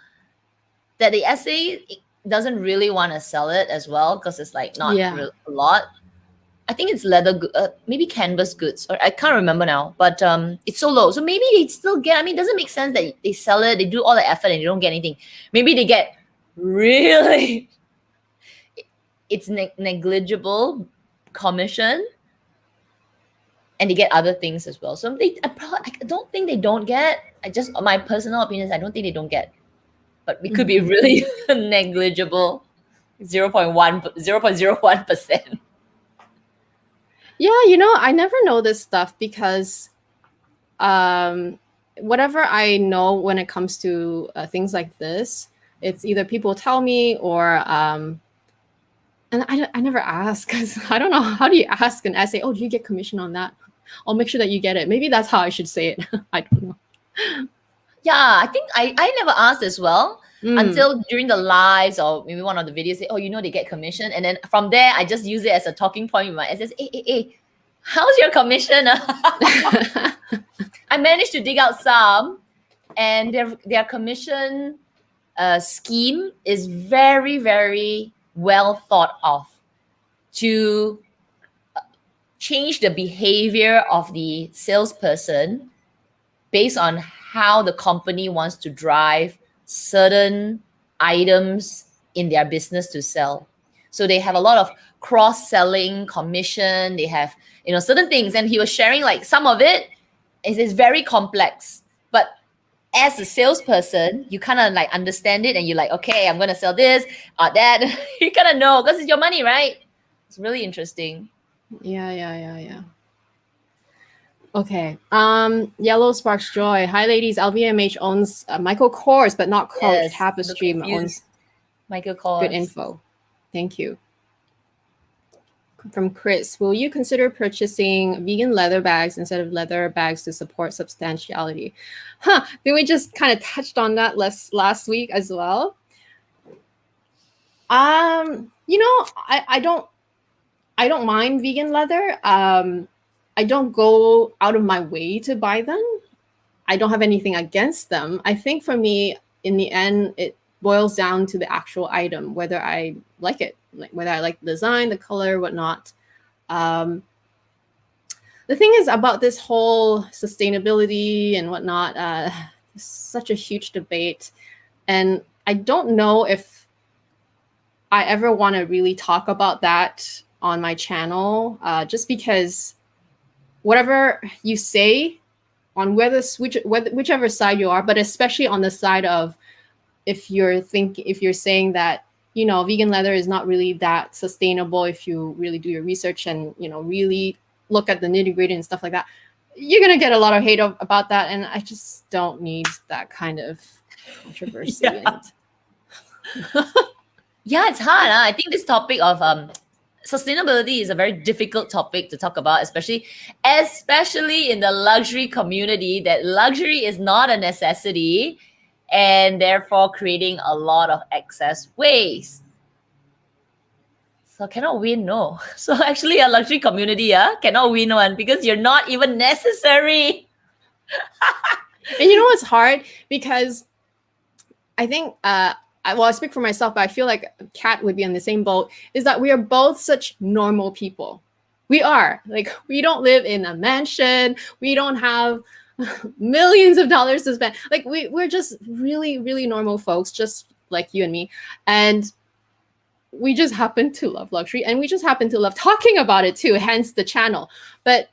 that the SA doesn't really want to sell it as well because it's like not a lot. I think it's leather, maybe canvas goods, or I can't remember now. But it's so low, so maybe they still get. I mean, it doesn't make sense that they sell it, they do all the effort, and they don't get anything. Maybe they get really, it's negligible commission, and they get other things as well. So I don't think they don't get. My personal opinion is I don't think they don't get, but it could be really negligible, 0.01%. Yeah, I never know this stuff because whatever I know when it comes to things like this, it's either people tell me or and I never ask because I don't know. How do you ask an SA? Oh, do you get commission on that? I'll make sure that you get it. Maybe that's how I should say it. I don't know. Yeah, I think I never asked as well until during the lives or maybe one of the videos say, oh, they get commission. And then from there, I just use it as a talking point with my SS. Hey, how's your commission? I managed to dig out some, and their commission scheme is very, very well thought of to change the behavior of the salesperson based on how the company wants to drive certain items in their business to sell. So they have a lot of cross-selling commission. They have, certain things. And he was sharing like some of it is very complex. But as a salesperson, you kind of like understand it and you're like, okay, I'm going to sell this or that. You kind of know because it's your money, right? It's really interesting. Yeah. Okay. Yellow Sparks Joy. Hi, ladies. LVMH owns Michael Kors, but not Coach. Yes, Tapestry look confused. owns. Michael Kors. Good info. Thank you. From Chris, will you consider purchasing vegan leather bags instead of leather bags to support substantiality? Then we just kind of touched on that last week as well. I don't mind vegan leather. I don't go out of my way to buy them. I don't have anything against them. I think for me, in the end, it boils down to the actual item, whether I like it, like whether I like the design, the color, whatnot. The thing is about this whole sustainability and whatnot, it's such a huge debate. And I don't know if I ever want to really talk about that on my channel, just because whatever you say on whichever side you are, but especially on the side of if you're saying that, you know, vegan leather is not really that sustainable, if you really do your research and, you know, really look at the nitty-gritty and stuff like that, you're going to get a lot of hate about that. And I just don't need that kind of controversy. Yeah. Yeah, it's hard. I think this topic of sustainability is a very difficult topic to talk about, especially in the luxury community, that luxury is not a necessity and therefore creating a lot of excess waste. So cannot win, no. So actually a luxury community cannot win one because you're not even necessary. And you know what's hard? Because I think, I speak for myself, but I feel like Kat would be on the same boat, is that we are both such normal people. We are. Like, we don't live in a mansion. We don't have millions of dollars to spend. Like, we're just really, really normal folks, just like you and me. And we just happen to love luxury, and we just happen to love talking about it too, hence the channel. But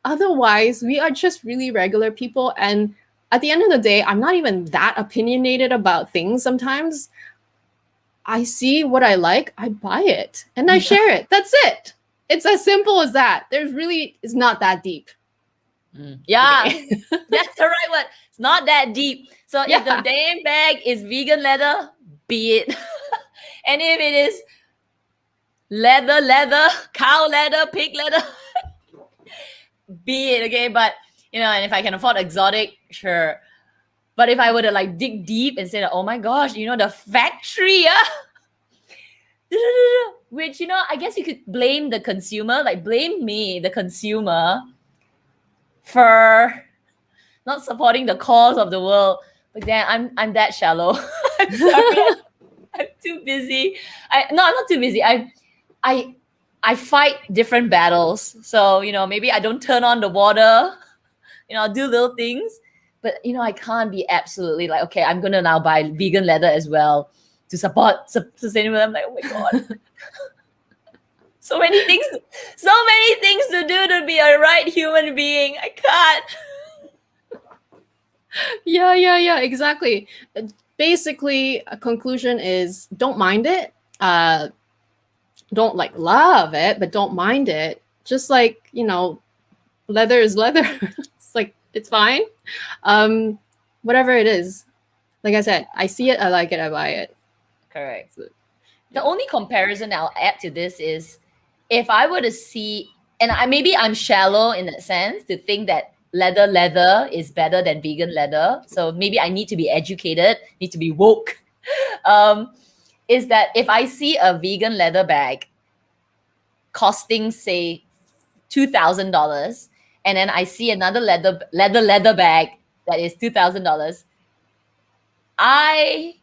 otherwise, we are just really regular people. And at the end of the day, I'm not even that opinionated about things sometimes. I see what I like, I buy it, and I share it. That's it. It's as simple as that. It's not that deep. Yeah, okay. That's the right one. It's not that deep. So if the damn bag is vegan leather, be it. And if it is leather, cow leather, pig leather, be it, okay? But, you know, and if I can afford exotic, sure. But if I were to like dig deep and say, oh my gosh, you know, the factory, which, you know, I guess you could blame the consumer, like blame me, the consumer, for not supporting the cause of the world. But then I'm that shallow. I'm sorry. I'm too busy. I'm not too busy. I fight different battles. So, you know, maybe I don't turn on the water. You know, I'll do little things. But, you know, I can't be absolutely like, okay, I'm going to now buy vegan leather as well to support sustainability. I'm like, oh my God. So many things to do to be a right human being. I can't. Yeah, exactly. Basically, a conclusion is don't mind it. Don't like love it, but don't mind it. Just like, you know, leather is leather. It's like, it's fine. Whatever it is. Like I said, I see it, I like it, I buy it. Correct. So, the only comparison I'll add to this is if I were to see, and maybe I'm shallow in that sense to think that leather is better than vegan leather. So maybe I need to be educated, need to be woke. Is that if I see a vegan leather bag costing, say, $2,000, and then I see another leather bag that is $2,000, I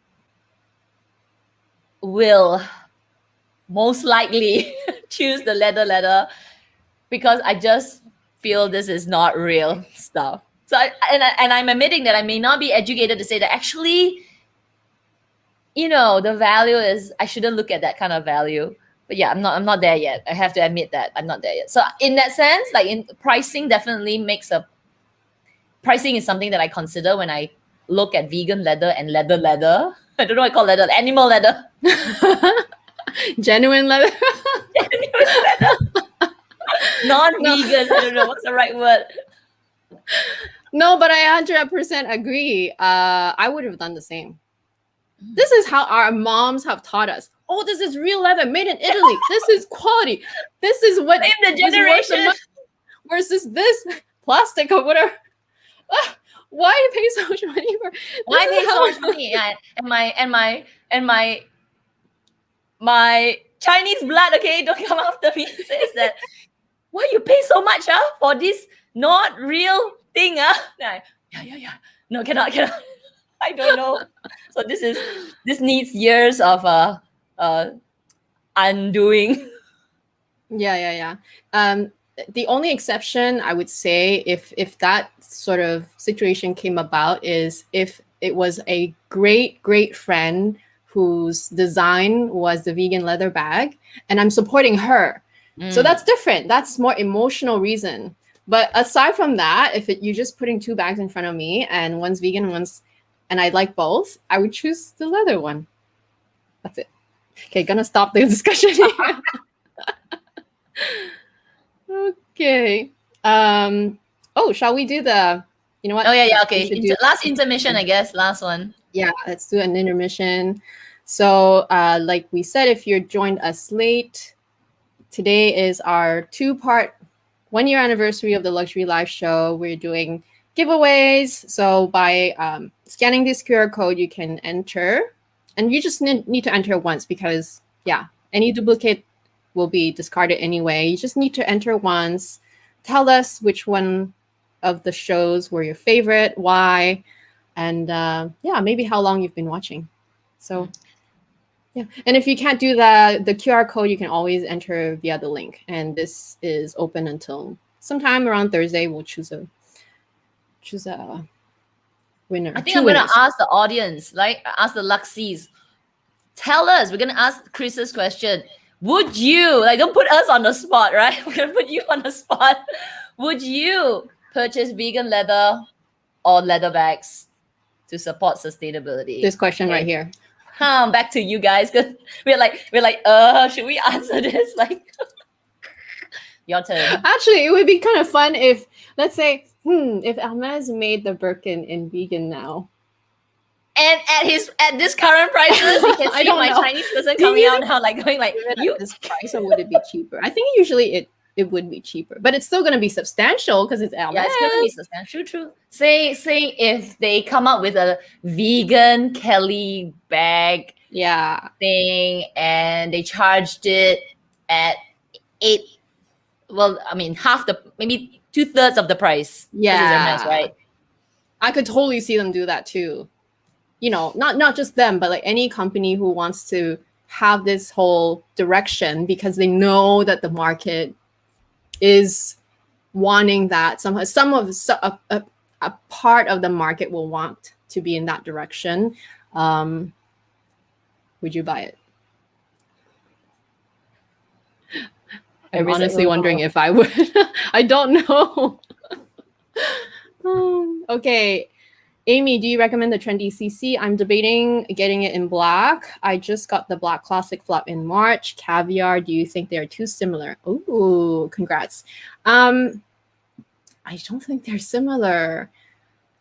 will most likely choose the leather because I just feel this is not real stuff. So I'm admitting that I may not be educated to say that actually, you know, the value is, I shouldn't look at that kind of value. But yeah, I'm not there yet. I have to admit that I'm not there yet. So in that sense, like in pricing definitely makes pricing is something that I consider when I look at vegan leather and leather. I don't know what I call leather, animal leather. Genuine leather. Non-vegan. I don't know what's the right word. No, but I 100% agree. I would have done the same. This is how our moms have taught us. Oh, this is real leather made in Italy. This is quality. This is what Save the is worth the generation. money versus this plastic or whatever. Why pay so much money for? Why this pay is so how- much money? My Chinese blood, okay, don't come after me. Says that why you pay so much for this not real thing? Yeah. No, cannot. I don't know. So this needs years of undoing. Yeah. The only exception I would say, if that sort of situation came about, is if it was a great friend whose design was the vegan leather bag, and I'm supporting her. So that's different. That's more emotional reason. But aside from that, if you're just putting two bags in front of me and one's vegan and and I like both, I would choose the leather one. That's it. Okay, gonna stop the discussion here. Okay. Oh, shall we do the, you know what? Oh yeah. We Okay. should do- Last intermission, I guess. Last one. Yeah, let's do an intermission. So, like we said, if you joined us late, today is our 2-part 1-year anniversary of the Luxury Live Show. We're doing giveaways. So by scanning this QR code, you can enter, and you just need to enter once because, yeah, any duplicate will be discarded anyway. You just need to enter once. Tell us which one of the shows were your favorite, why, and yeah, maybe how long you've been watching. So yeah, and if you can't do the QR code, you can always enter via the link. And this is open until sometime around Thursday. We'll choose a winner. I think Two I'm gonna winners. ask the audience, like ask the Luxies. Tell us. We're gonna ask Chris's question. Would you, like, don't put us on the spot, right? We're gonna put you on the spot. Would you purchase vegan leather or leather bags to support sustainability? This question Okay. right here. Back to you guys, because we're like, should we answer this? Like, your turn. Actually, it would be kind of fun if, let's say, if Hermes made the Birkin in vegan now. And at this current prices, you can I see don't my know. Chinese person Do you coming out think- now, like going like, you. At this price, or would it be cheaper? I think usually it would be cheaper, but it's still going to be substantial because it's Hermes. Yeah, it's gonna be substantial. True. Say if they come up with a vegan Kelly bag Yeah. thing and they charged it at 8. Well, I mean maybe 2/3 of the price. 'cause it's Yeah. Hermes, right? I could totally see them do that too. You know, not just them, but like any company who wants to have this whole direction because they know that the market is wanting that somehow. A part of the market will want to be in that direction. Would you buy it? I'm Every honestly single- wondering if I would. I don't know. Okay. Amy, do you recommend the trendy CC? I'm debating getting it in black. I just got the black classic flop in March. Caviar, do you think they're too similar? Ooh, congrats. I don't think they're similar.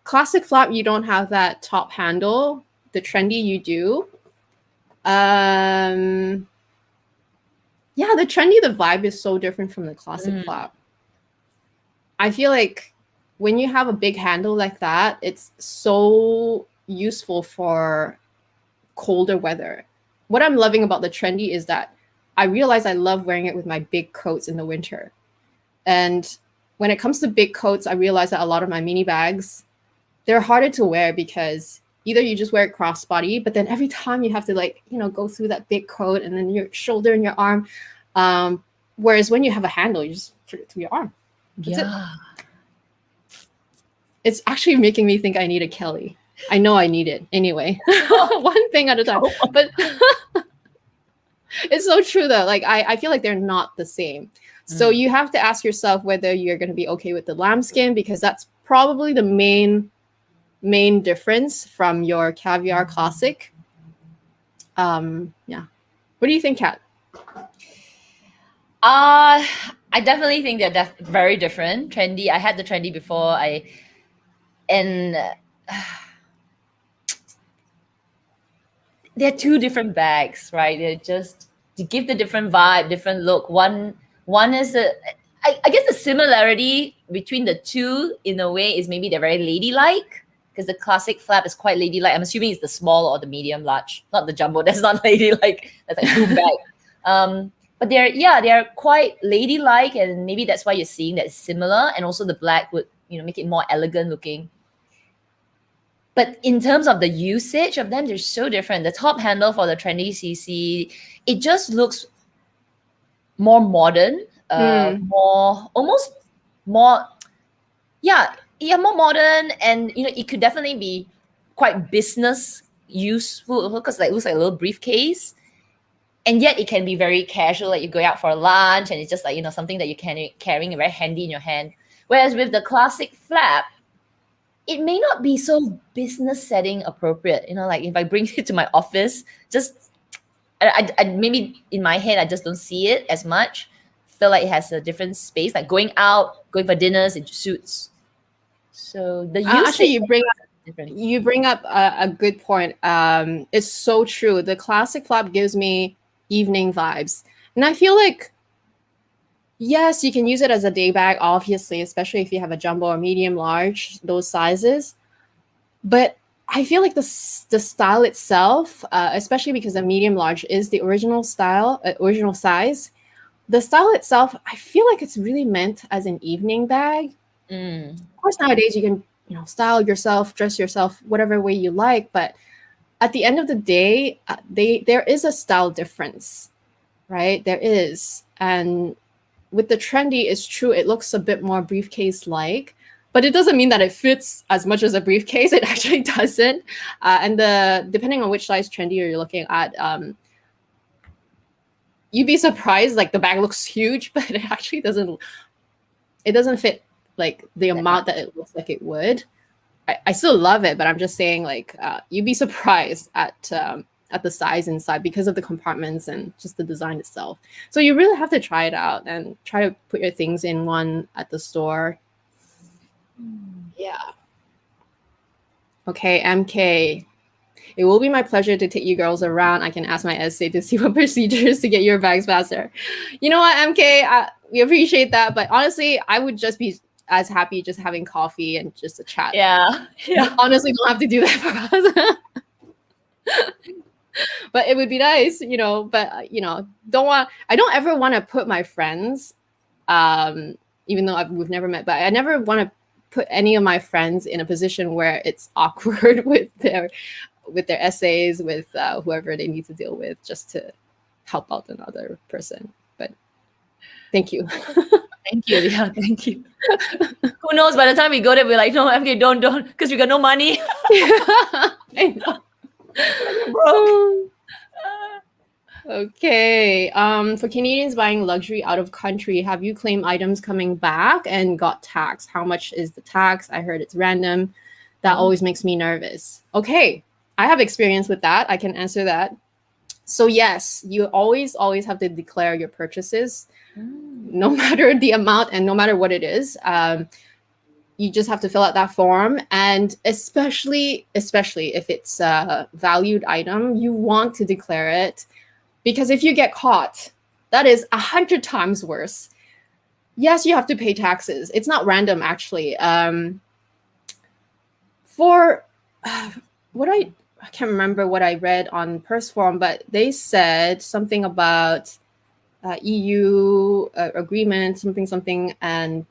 Classic flop, you don't have that top handle. The trendy, you do. Yeah, the trendy, the vibe is so different from the classic flop. I feel like when you have a big handle like that, it's so useful for colder weather. What I'm loving about the trendy is that I realize I love wearing it with my big coats in the winter. And when it comes to big coats, I realize that a lot of my mini bags, they're harder to wear because either you just wear it crossbody, but then every time you have to go through that big coat and then your shoulder and your arm. Whereas when you have a handle, you just put it through your arm. That's it. It's actually making me think I need a Kelly. I know I need it anyway. One thing at a time. But it's so true though. Like I feel like they're not the same. So you have to ask yourself whether you're going to be okay with the lambskin because that's probably the main difference from your Caviar Classic. Yeah. What do you think, Kat? I definitely think they're very different. Trendy. I had the trendy before. And they're two different bags, right? They're just to give the different vibe, different look. One is I guess the similarity between the two in a way is maybe they're very ladylike because the classic flap is quite ladylike. I'm assuming it's the small or the medium large, not the jumbo. That's not ladylike. That's like boom bag. But they're quite ladylike, and maybe that's why you're seeing that similar. And also the black would make it more elegant looking. But in terms of the usage of them, they're so different. The top handle for the trendy CC, it just looks more modern, more modern, and it could definitely be quite business useful because it looks like a little briefcase, and yet it can be very casual, like you're going out for lunch, and it's just like something that you're carrying very handy in your hand. Whereas with the classic flap, it may not be so business setting appropriate. Like if I bring it to my office, just I maybe in my head I just don't see it as much. Feel like it has a different space, like going for dinners, it suits. So the usage actually you bring up a good point. It's so true. The classic flap gives me evening vibes, and I feel like yes, you can use it as a day bag, obviously, especially if you have a jumbo or medium large, those sizes. But I feel like the style itself, especially because the medium large is the original style, original size, the style itself, I feel like it's really meant as an evening bag. Of course, nowadays you can style yourself, dress yourself whatever way you like, but at the end of the day, there is a style difference, right? There is. And with the trendy, it's true, it looks a bit more briefcase-like, but it doesn't mean that it fits as much as a briefcase. It actually doesn't. And depending on which size trendy you're looking at, you'd be surprised. Like the bag looks huge, but it actually doesn't. It doesn't fit like the amount that it looks like it would. I still love it, but I'm just saying, like, you'd be surprised at the size inside because of the compartments and just the design itself. So you really have to try it out and try to put your things in one at the store. Yeah. Okay, MK. It will be my pleasure to take you girls around. I can ask my essay to see what procedures to get your bags faster. You know what, MK? We appreciate that, but honestly, I would just be as happy just having coffee and just a chat. Yeah. Honestly, don't have to do that for us. But it would be nice, but I don't ever want to put my friends, even though we've never met, but I never want to put any of my friends in a position where it's awkward with their essays, with whoever they need to deal with, just to help out another person. But thank you. Thank you. Yeah, thank you. Who knows, by the time we go there, we're like, no, MK, don't, because we got no money. I know. Broke. Okay. For Canadians buying luxury out of country, have you claimed items coming back and got taxed? How much is the tax? I heard it's random. That always makes me nervous. Okay. I have experience with that. I can answer that. So yes, you always have to declare your purchases, no matter the amount and no matter what it is. You just have to fill out that form, and especially if it's a valued item, you want to declare it, because if you get caught, that is 100 times worse. Yes, you have to pay taxes. It's not random, actually. For what I can't remember what I read on Purse Forum, but they said something about EU agreement, something, and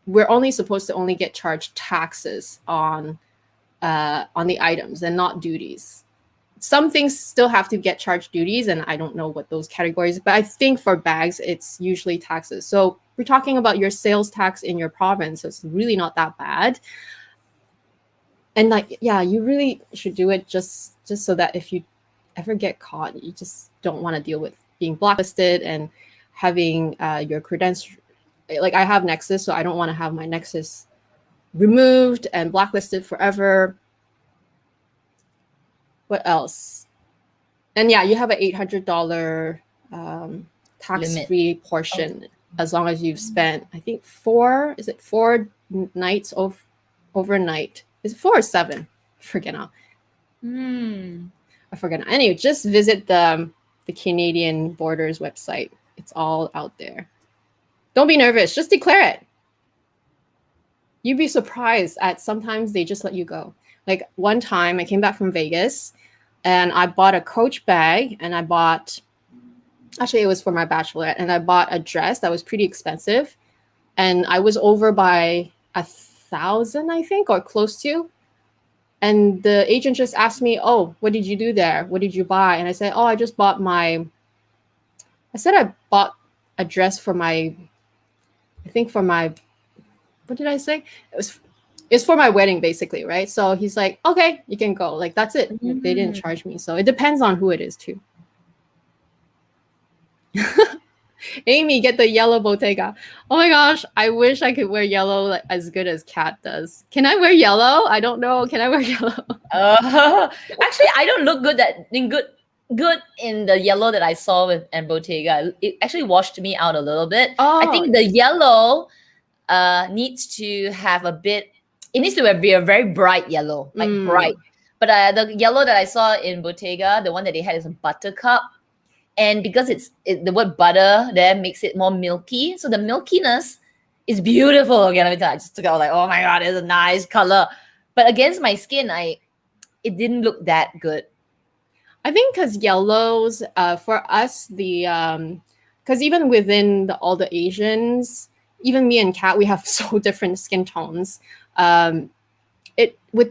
we're only supposed to only get charged taxes on the items and not duties. Some things still have to get charged duties, and I don't know what those categories, but I think for bags, it's usually taxes. So we're talking about your sales tax in your province, so it's really not that bad. And like, yeah, you really should do it just so that if you ever get caught, you just don't want to deal with being blacklisted and having your credentials. Like I have Nexus, so I don't want to have my Nexus removed and blacklisted forever. What else? And yeah, you have an $800 tax-free portion as long as you've spent, I think, four nights overnight? Is it 4 or 7? I forget now. I forget now. Anyway, just visit the Canadian Borders website. It's all out there. Don't be nervous. Just declare it. You'd be surprised at sometimes they just let you go. Like one time I came back from Vegas and I bought a Coach bag and it was for my bachelorette, and I bought a dress that was pretty expensive. And I was over by 1,000, I think, or close to. And the agent just asked me, "Oh, what did you do there? What did you buy?" And I said, "Oh, I bought a dress for my, what did I say? It's for my wedding, basically, right?" So he's like, "Okay, you can go." Like, that's it. Like, they didn't charge me. So it depends on who it is too. Amy, get the yellow Bottega. Oh my gosh, I wish I could wear yellow as good as Kat does. Can I wear yellow? I don't know. Can I wear yellow? Actually, I don't look good in the yellow that I saw with and Bottega. It actually washed me out a little bit. I think the yellow needs to have a bit. It needs to be a very bright yellow, like bright. But the yellow that I saw in Bottega, the one that they had is a buttercup. And because the word butter there makes it more milky. So the milkiness is beautiful. Again, I just took out like, oh my God, it's a nice color. But against my skin, it didn't look that good. I think because yellows, for us, because even within all the Asians, even me and Kat, we have so different skin tones. With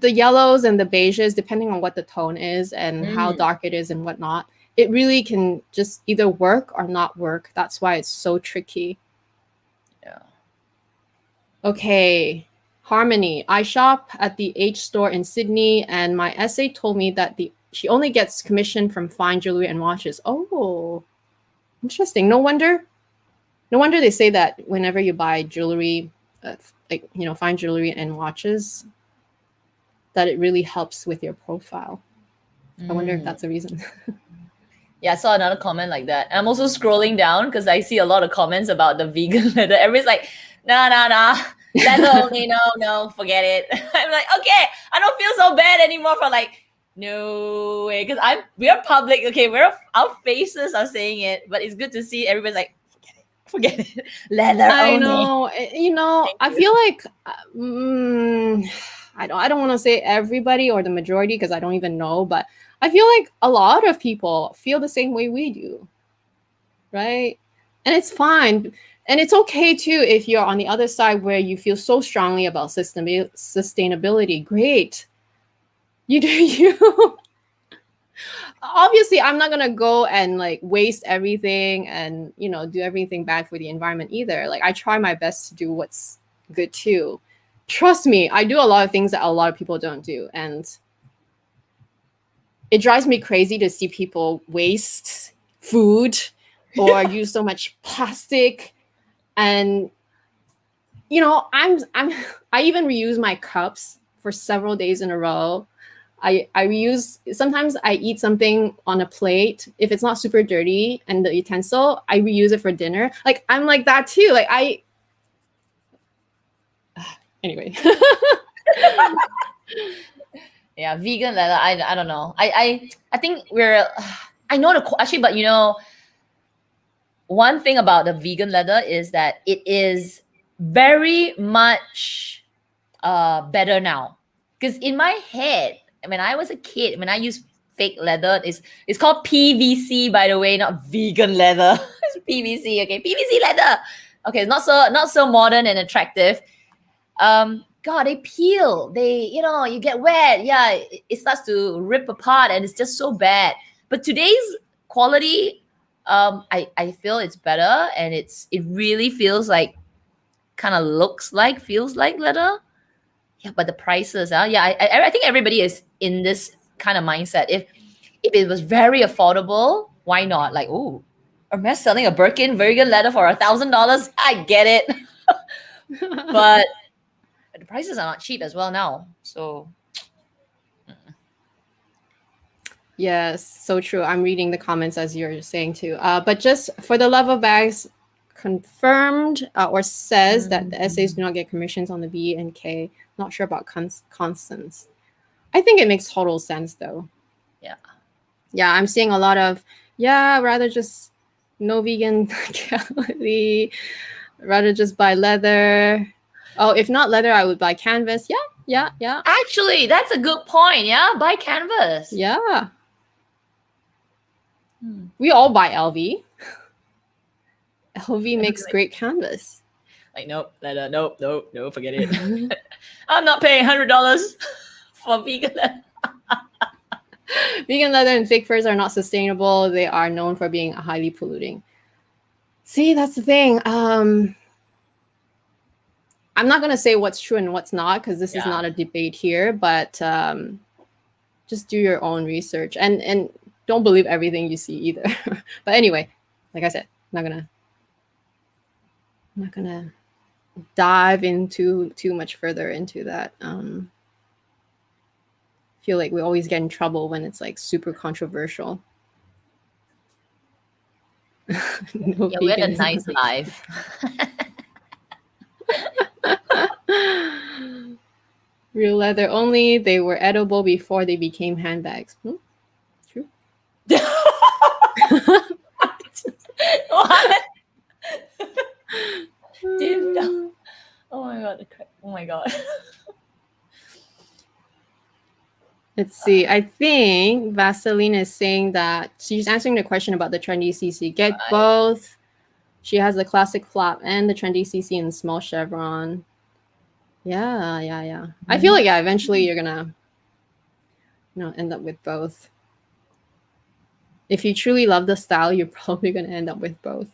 the yellows and the beiges, depending on what the tone is and how dark it is and whatnot, it really can just either work or not work. That's why it's so tricky. Yeah. Okay. Harmony. I shop at the H store in Sydney, and my essay told me that she only gets commission from fine jewelry and watches. Oh, interesting. No wonder they say that whenever you buy jewelry, fine jewelry and watches, that it really helps with your profile. I wonder if that's a reason. Yeah, I saw another comment like that. And I'm also scrolling down because I see a lot of comments about the vegan leather. Everybody's like, nah. Leather only, no, forget it. I'm like, okay, I don't feel so bad anymore for like, no way. Because we're public, okay, our faces are saying it, but it's good to see everybody's like, forget it. Leather only. I feel like I don't want to say everybody or the majority because I don't even know, but I feel like a lot of people feel the same way we do, right? And it's fine. And it's okay too if you're on the other side where you feel so strongly about sustainability. Great. You do you. Obviously, I'm not going to go and like waste everything and, do everything bad for the environment either. Like, I try my best to do what's good too. Trust me, I do a lot of things that a lot of people don't do. And it drives me crazy to see people waste food or use so much plastic. And I even reuse my cups for several days in a row. I reuse, sometimes I eat something on a plate. If it's not super dirty and the utensil, I reuse it for dinner. Like, I'm like that too. Like, anyway. Yeah, vegan leather. I don't know. I think I know actually, but one thing about the vegan leather is that it is very much better now. Because in my head, when I was a kid, when I used fake leather, it's called PVC, by the way, not vegan leather. It's PVC, okay? PVC leather. Okay, not so modern and attractive. God, they peel. You get wet. Yeah, it starts to rip apart and it's just so bad. But today's quality, I feel it's better and it really feels like, feels like leather. Yeah, but the prices, yeah, I think everybody is in this kind of mindset. If it was very affordable, why not? Like, oh, Hermes selling a Birkin vegan leather for $1,000. I get it. But the prices are not cheap as well now. So Yes, so true. I'm reading the comments as you're saying too. But just for the love of bags, confirmed or says that the essays do not get commissions on the B and K. Not sure about Constance. I think it makes total sense though. Yeah. Yeah, I'm seeing a lot of rather just no vegan quality, rather just buy leather. Oh, if not leather, I would buy canvas. Yeah. Actually, that's a good point. Yeah, buy canvas. Yeah. We all buy LV. LV makes great canvas. Like, nope, leather, nope, forget it. I'm not paying $100 for vegan leather. Vegan leather and fake furs are not sustainable. They are known for being highly polluting. See, that's the thing. I'm not going to say what's true and what's not because this is not a debate here, but just do your own research and don't believe everything you see either. But anyway, like I said, I'm not gonna dive into too much further into that. Feel like we always get in trouble when it's like super controversial. No, we had a nice life. Real leather only. They were edible before they became handbags. True. What? Dude, no. Oh my god! Oh my god. Let's see. I think Vaseline is saying that she's answering the question about the trendy CC. Get both. She has the classic flap and the trendy CC in small chevron. Yeah. I feel like eventually you're gonna, end up with both. If you truly love the style, you're probably gonna end up with both.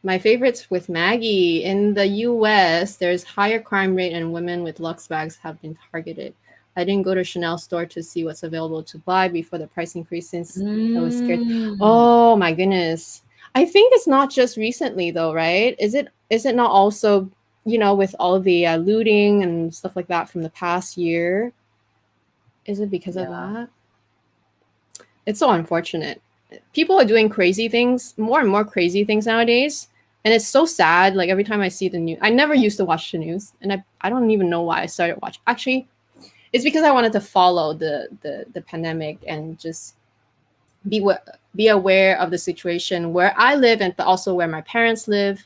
My favorites with Maggie. In the US, there's higher crime rate and women with luxe bags have been targeted. I didn't go to Chanel store to see what's available to buy before the price increase since I was scared. Oh my goodness. I think it's not just recently though, right? Is it not also, with all the looting and stuff like that from the past year? Is it because of that? It's so unfortunate. People are doing crazy things, more and more crazy things nowadays. And it's so sad. Like every time I see the news, I never used to watch the news, and I don't even know why I started watching. Actually, it's because I wanted to follow the pandemic and just be aware of the situation where I live and but also where my parents live.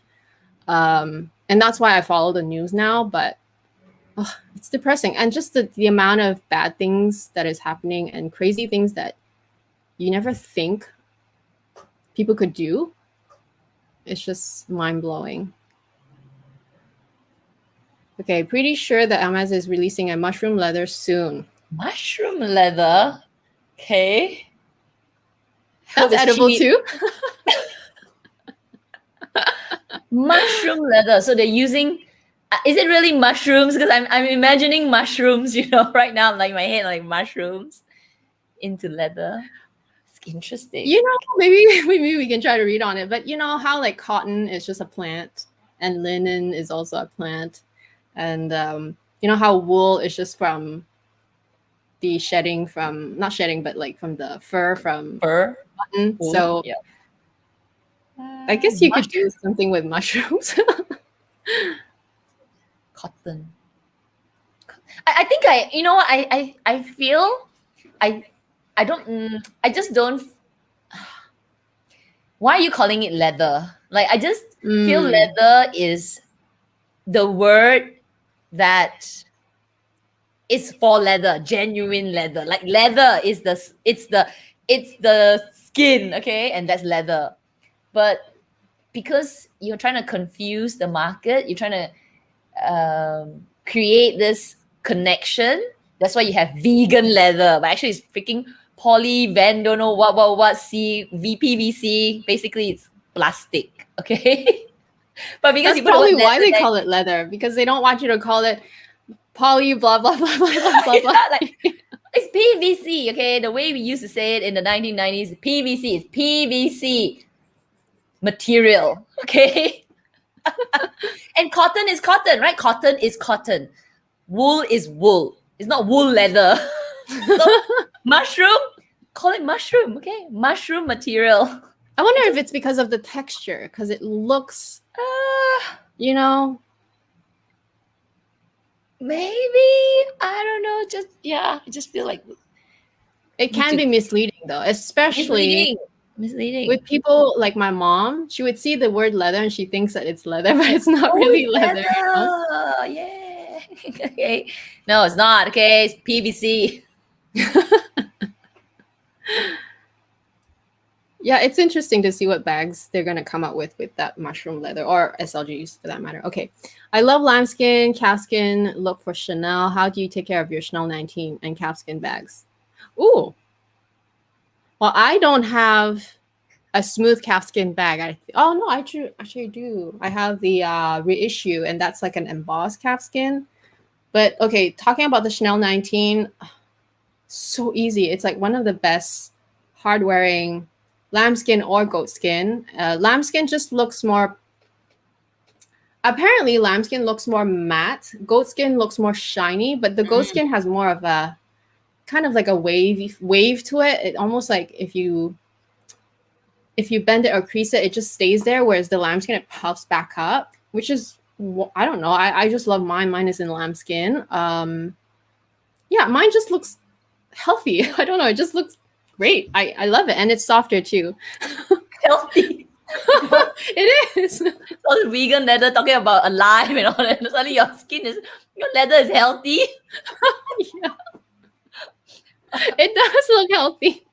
And that's why I follow the news now. But it's depressing, and just the amount of bad things that is happening and crazy things that you never think people could do. It's just mind-blowing. Okay, pretty sure that Hermès is releasing a mushroom leather soon. Mushroom leather? Okay. That's edible too. Mushroom leather. So they're using... is it really mushrooms? Because I'm imagining mushrooms, right now. Like my head, like mushrooms into leather. Interesting. Maybe we can try to read on it. But how like cotton is just a plant and linen is also a plant. And how wool is just from the shedding from, not shedding, but like from the fur from cotton. Wool. So yeah. I guess you could do something with mushrooms. Cotton. I think I feel I just don't. Why are you calling it leather? Like, I just feel leather is the word that is for leather, genuine leather. Like leather is it's the skin, okay, and that's leather. But because you're trying to confuse the market, you're trying to create this connection. That's why you have vegan leather, but actually it's freaking poly, van, don't know what, VPVC. Basically, it's plastic, okay? But because that's probably why they call it leather, because they don't want you to call it poly, blah, blah, blah, blah, blah, blah, blah. Like, it's PVC, okay? The way we used to say it in the 1990s, PVC is PVC material, okay? And cotton is cotton, right? Cotton is cotton. Wool is wool. It's not wool leather. So mushroom, call it mushroom, okay? Mushroom material. I wonder if it's because of the texture, because it looks, you know, Maybe, I don't know. Just I just feel like it can be misleading though, especially misleading. with people like my mom. She would see the word leather and she thinks that it's leather, but it's not really leather. You know? Yeah. Okay. No, it's not. Okay, it's PVC. Yeah, it's interesting to see what bags they're going to come up with that mushroom leather or SLGs for that matter. Okay. I love lambskin, calfskin. Look for Chanel. How do you take care of your Chanel 19 and calfskin bags? Ooh. Well, I don't have a smooth calfskin bag. Oh no, I actually do. I have the reissue, and that's like an embossed calfskin. But okay, talking about the Chanel 19, so easy. It's like one of the best hard wearing lambskin or goatskin. Lambskin just looks more. Apparently, lambskin looks more matte. Goatskin looks more shiny, but the goatskin has more of a kind of like a wave to it. It almost like if you bend it or crease it, it just stays there. Whereas the lambskin, it puffs back up, which is, I don't know. I just love mine. Mine is in lambskin. Yeah, mine just looks healthy. I don't know. It just looks great. I love it. And it's softer too. Healthy. It is. All the vegan leather talking about alive and all that. Suddenly your leather is healthy. Yeah. It does look healthy.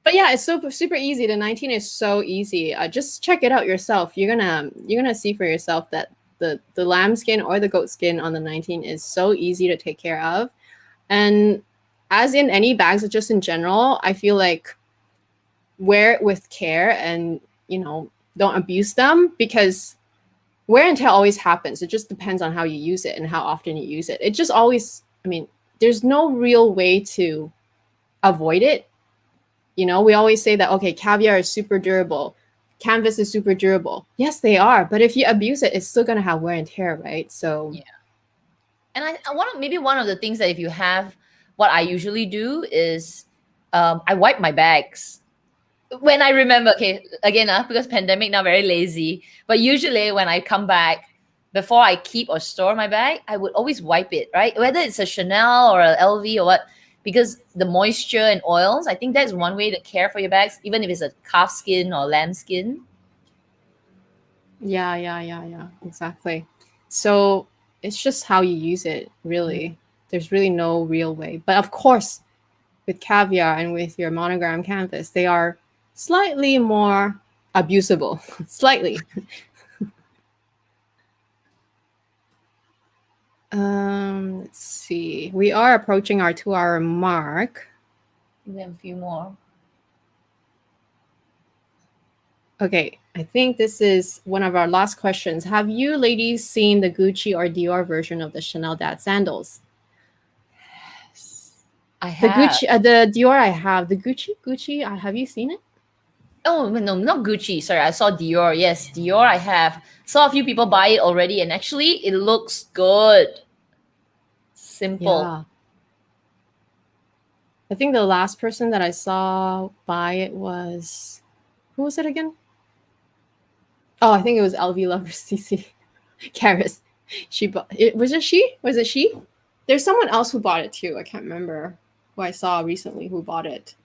But yeah, it's super easy. The 19 is so easy. Just check it out yourself. You're gonna see for yourself that the lambskin or the goatskin on the 19 is so easy to take care of. And as in any bags, just in general, I feel like wear it with care and don't abuse them, because wear and tear always happens. It just depends on how you use it and how often you use it. It just always, there's no real way to avoid it. We always say that, okay, caviar is super durable, canvas is super durable. Yes, they are, but if you abuse it, it's still going to have wear and tear, right? So yeah. And I want maybe one of the things that if you have, what I usually do is I wipe my bags when I remember. Okay, again, because pandemic now, very lazy, but usually when I come back, before I keep or store my bag, I would always wipe it, right? Whether it's a Chanel or a LV or what, because the moisture and oils, I think that's one way to care for your bags, even if it's a calf skin or lamb skin. Yeah, exactly. So it's just how you use it, really. There's really no real way. But of course, with caviar and with your monogram canvas, they are slightly more abusable. Slightly. Let's see. We are approaching our 2-hour mark. We have a few more. Okay, I think this is one of our last questions. Have you ladies seen the Gucci or Dior version of the Chanel Dad sandals? Yes, I The have. Gucci, the Dior I have. The Gucci, have you seen it? Oh no, not Gucci. Sorry, I saw Dior. Yes, Dior. I have saw a few people buy it already, and actually, it looks good. Simple. Yeah. I think the last person that I saw buy it was, who was it again? Oh, I think it was LV Lover CC Karis. She bought it. Was it she? Was it she? There's someone else who bought it too. I can't remember who I saw recently who bought it.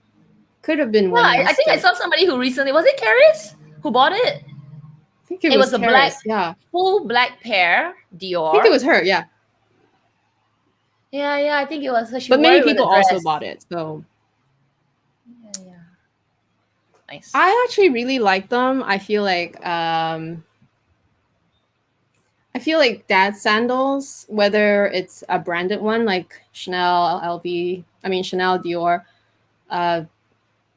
Could have been one. I think I saw somebody who recently, was it Caris who bought it? I think it was a Karis, black, yeah, full black pair Dior. I think it was her. Yeah, yeah. I think it was her. She but wore many it with a people also dress. bought it. So Yeah. Nice. I actually really like them. I feel like dad sandals, whether it's a branded one like Chanel, LV, Chanel, Dior,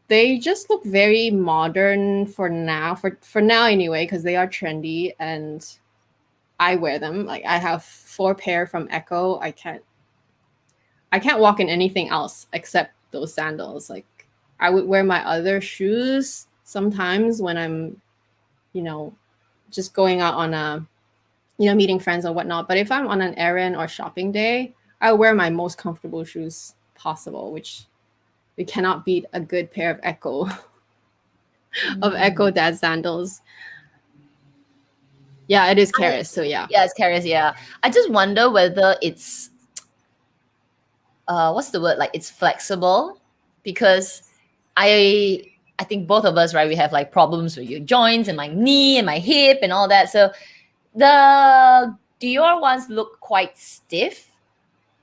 they just look very modern for now. For now anyway, because they are trendy and I wear them. Like I have 4 pair from Echo. I can't walk in anything else except those sandals. Like I would wear my other shoes sometimes when I'm, just going out on a, meeting friends or whatnot. But if I'm on an errand or shopping day, I wear my most comfortable shoes possible, which we cannot beat a good pair of Echo dad sandals. Yeah, it is Keris. So yeah. Yeah, it's Keris. Yeah, I just wonder whether it's what's the word, like it's flexible, because I think both of us, right, we have like problems with your joints and my knee and my hip and all that. So the Dior ones look quite stiff.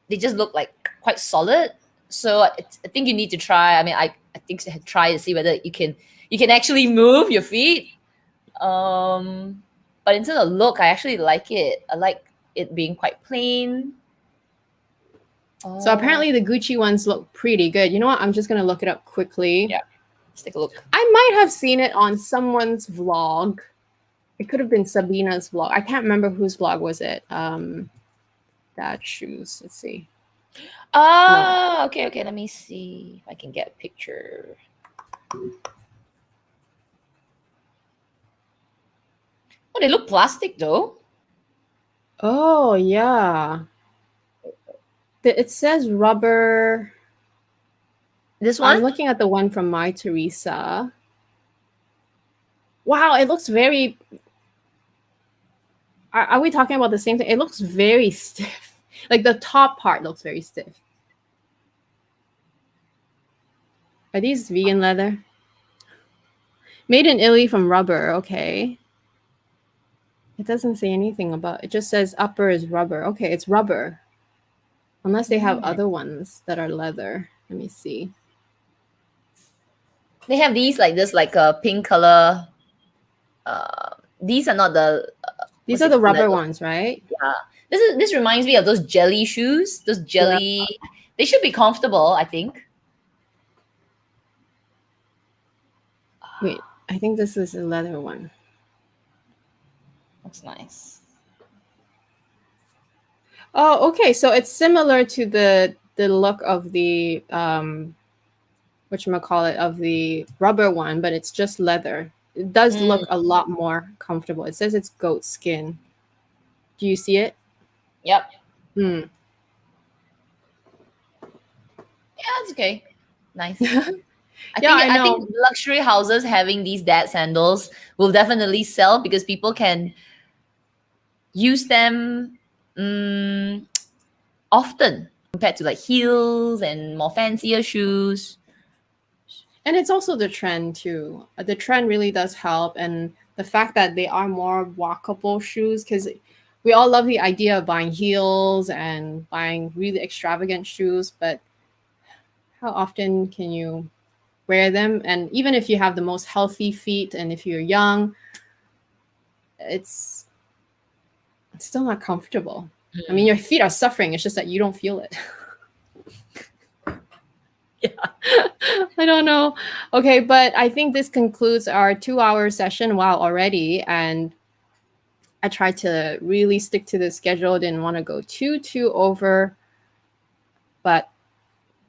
They just look like quite solid. So I think you need to try. I mean, I think try to see whether you can actually move your feet. But in terms of look, I actually like it. I like it being quite plain. So apparently the Gucci ones look pretty good. You know what? I'm just gonna look it up quickly. Yeah, let's take a look. I might have seen it on someone's vlog. It could have been Sabina's vlog. I can't remember whose vlog was it. Dad shoes. Let's see. Oh, okay. Let me see if I can get a picture. Oh, they look plastic though. Oh yeah. It says rubber. This one? I'm looking at the one from My Teresa. Wow, it looks very. Are we talking about the same thing? It looks very stiff. Like the top part looks very stiff. Are these vegan leather? Made in Italy from rubber. Okay. It doesn't say anything about. It just says upper is rubber. Okay, it's rubber. Unless they have other ones that are leather. Let me see. They have these like this, like a pink color. These are not the. These are the rubber ones, right? Yeah. This reminds me of those jelly shoes. Those jelly. Yeah. They should be comfortable, I think. Wait, I think this is a leather one. Looks nice. Oh, okay. So it's similar to the look of the whatchamacallit, of the rubber one, but it's just leather. It does look a lot more comfortable. It says it's goat skin. Do you see it? Yep. Hmm. Yeah, it's okay. Nice. I think luxury houses having these dad sandals will definitely sell, because people can use them often compared to like heels and more fancier shoes. And it's also the trend too. The trend really does help, and the fact that they are more walkable shoes, because we all love the idea of buying heels and buying really extravagant shoes, but how often can you wear them? And even if you have the most healthy feet and if you're young, it's still not comfortable. I mean, your feet are suffering. It's just that you don't feel it. Yeah. I don't know. Okay, but I think this concludes our 2-hour session. Wow, already. And I tried to really stick to the schedule. Didn't want to go too over. But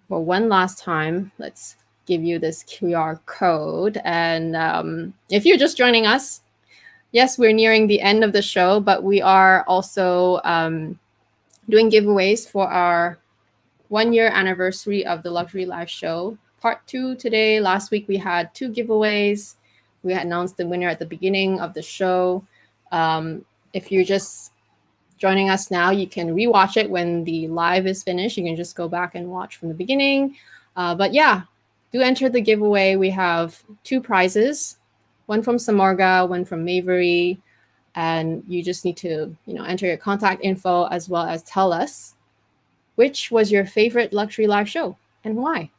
for one last time, let's give you this QR code. And if you're just joining us, yes, we're nearing the end of the show, but we are also doing giveaways for our 1-year anniversary of the Luxury Live Show. Part 2 today. Last week we had 2 giveaways. We had announced the winner at the beginning of the show. If you're just joining us now, you can rewatch it when the live is finished. You can just go back and watch from the beginning. But yeah, do enter the giveaway. We have 2 prizes, one from Samorga, one from Mavery. And you just need to, enter your contact info as well as tell us which was your favorite Luxury Live show and why.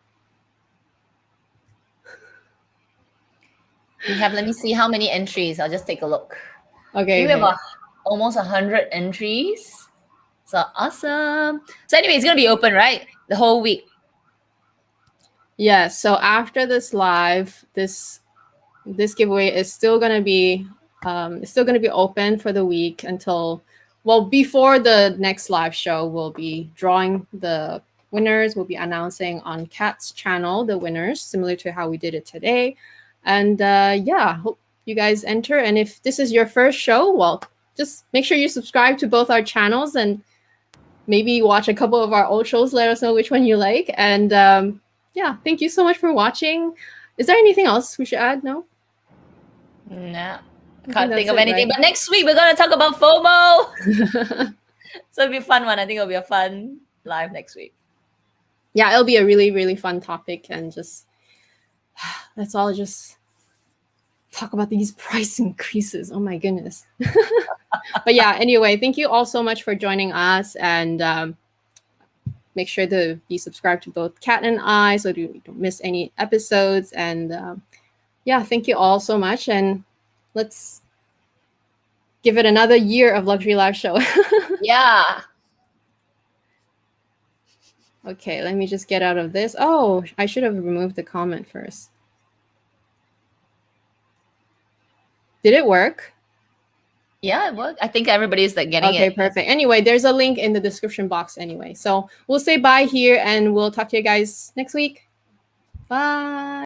We have, let me see how many entries. I'll just take a look. Okay. We have almost 100 entries. So awesome. So anyway, it's going to be open, right? The whole week. Yeah. So after this live, this giveaway is still going to be open for the week until, before the next live show. We'll be drawing the winners. We'll be announcing on Kat's channel the winners, similar to how we did it today. And you guys enter. And if this is your first show, well, just make sure you subscribe to both our channels and maybe watch a couple of our old shows. Let us know which one you like. And yeah, thank you so much for watching. Is there anything else we should add? No? No, think can't think that's of it, anything. right? But next week we're gonna talk about FOMO. So it'll be a fun one. I think it'll be a fun live next week. Yeah, it'll be a really, really fun topic. And just, let's all just talk about these price increases. Oh my goodness. But yeah, anyway, thank you all so much for joining us. And make sure to be subscribed to both Kat and I so you don't miss any episodes. And yeah, thank you all so much. And let's give it another year of Luxury Live Show. Yeah. Okay, let me just get out of this. Oh, I should have removed the comment first. Did it work? Yeah, it worked. I think everybody's like getting Okay, it. perfect. Anyway, there's a link in the description box anyway. So we'll say bye here and we'll talk to you guys next week. Bye.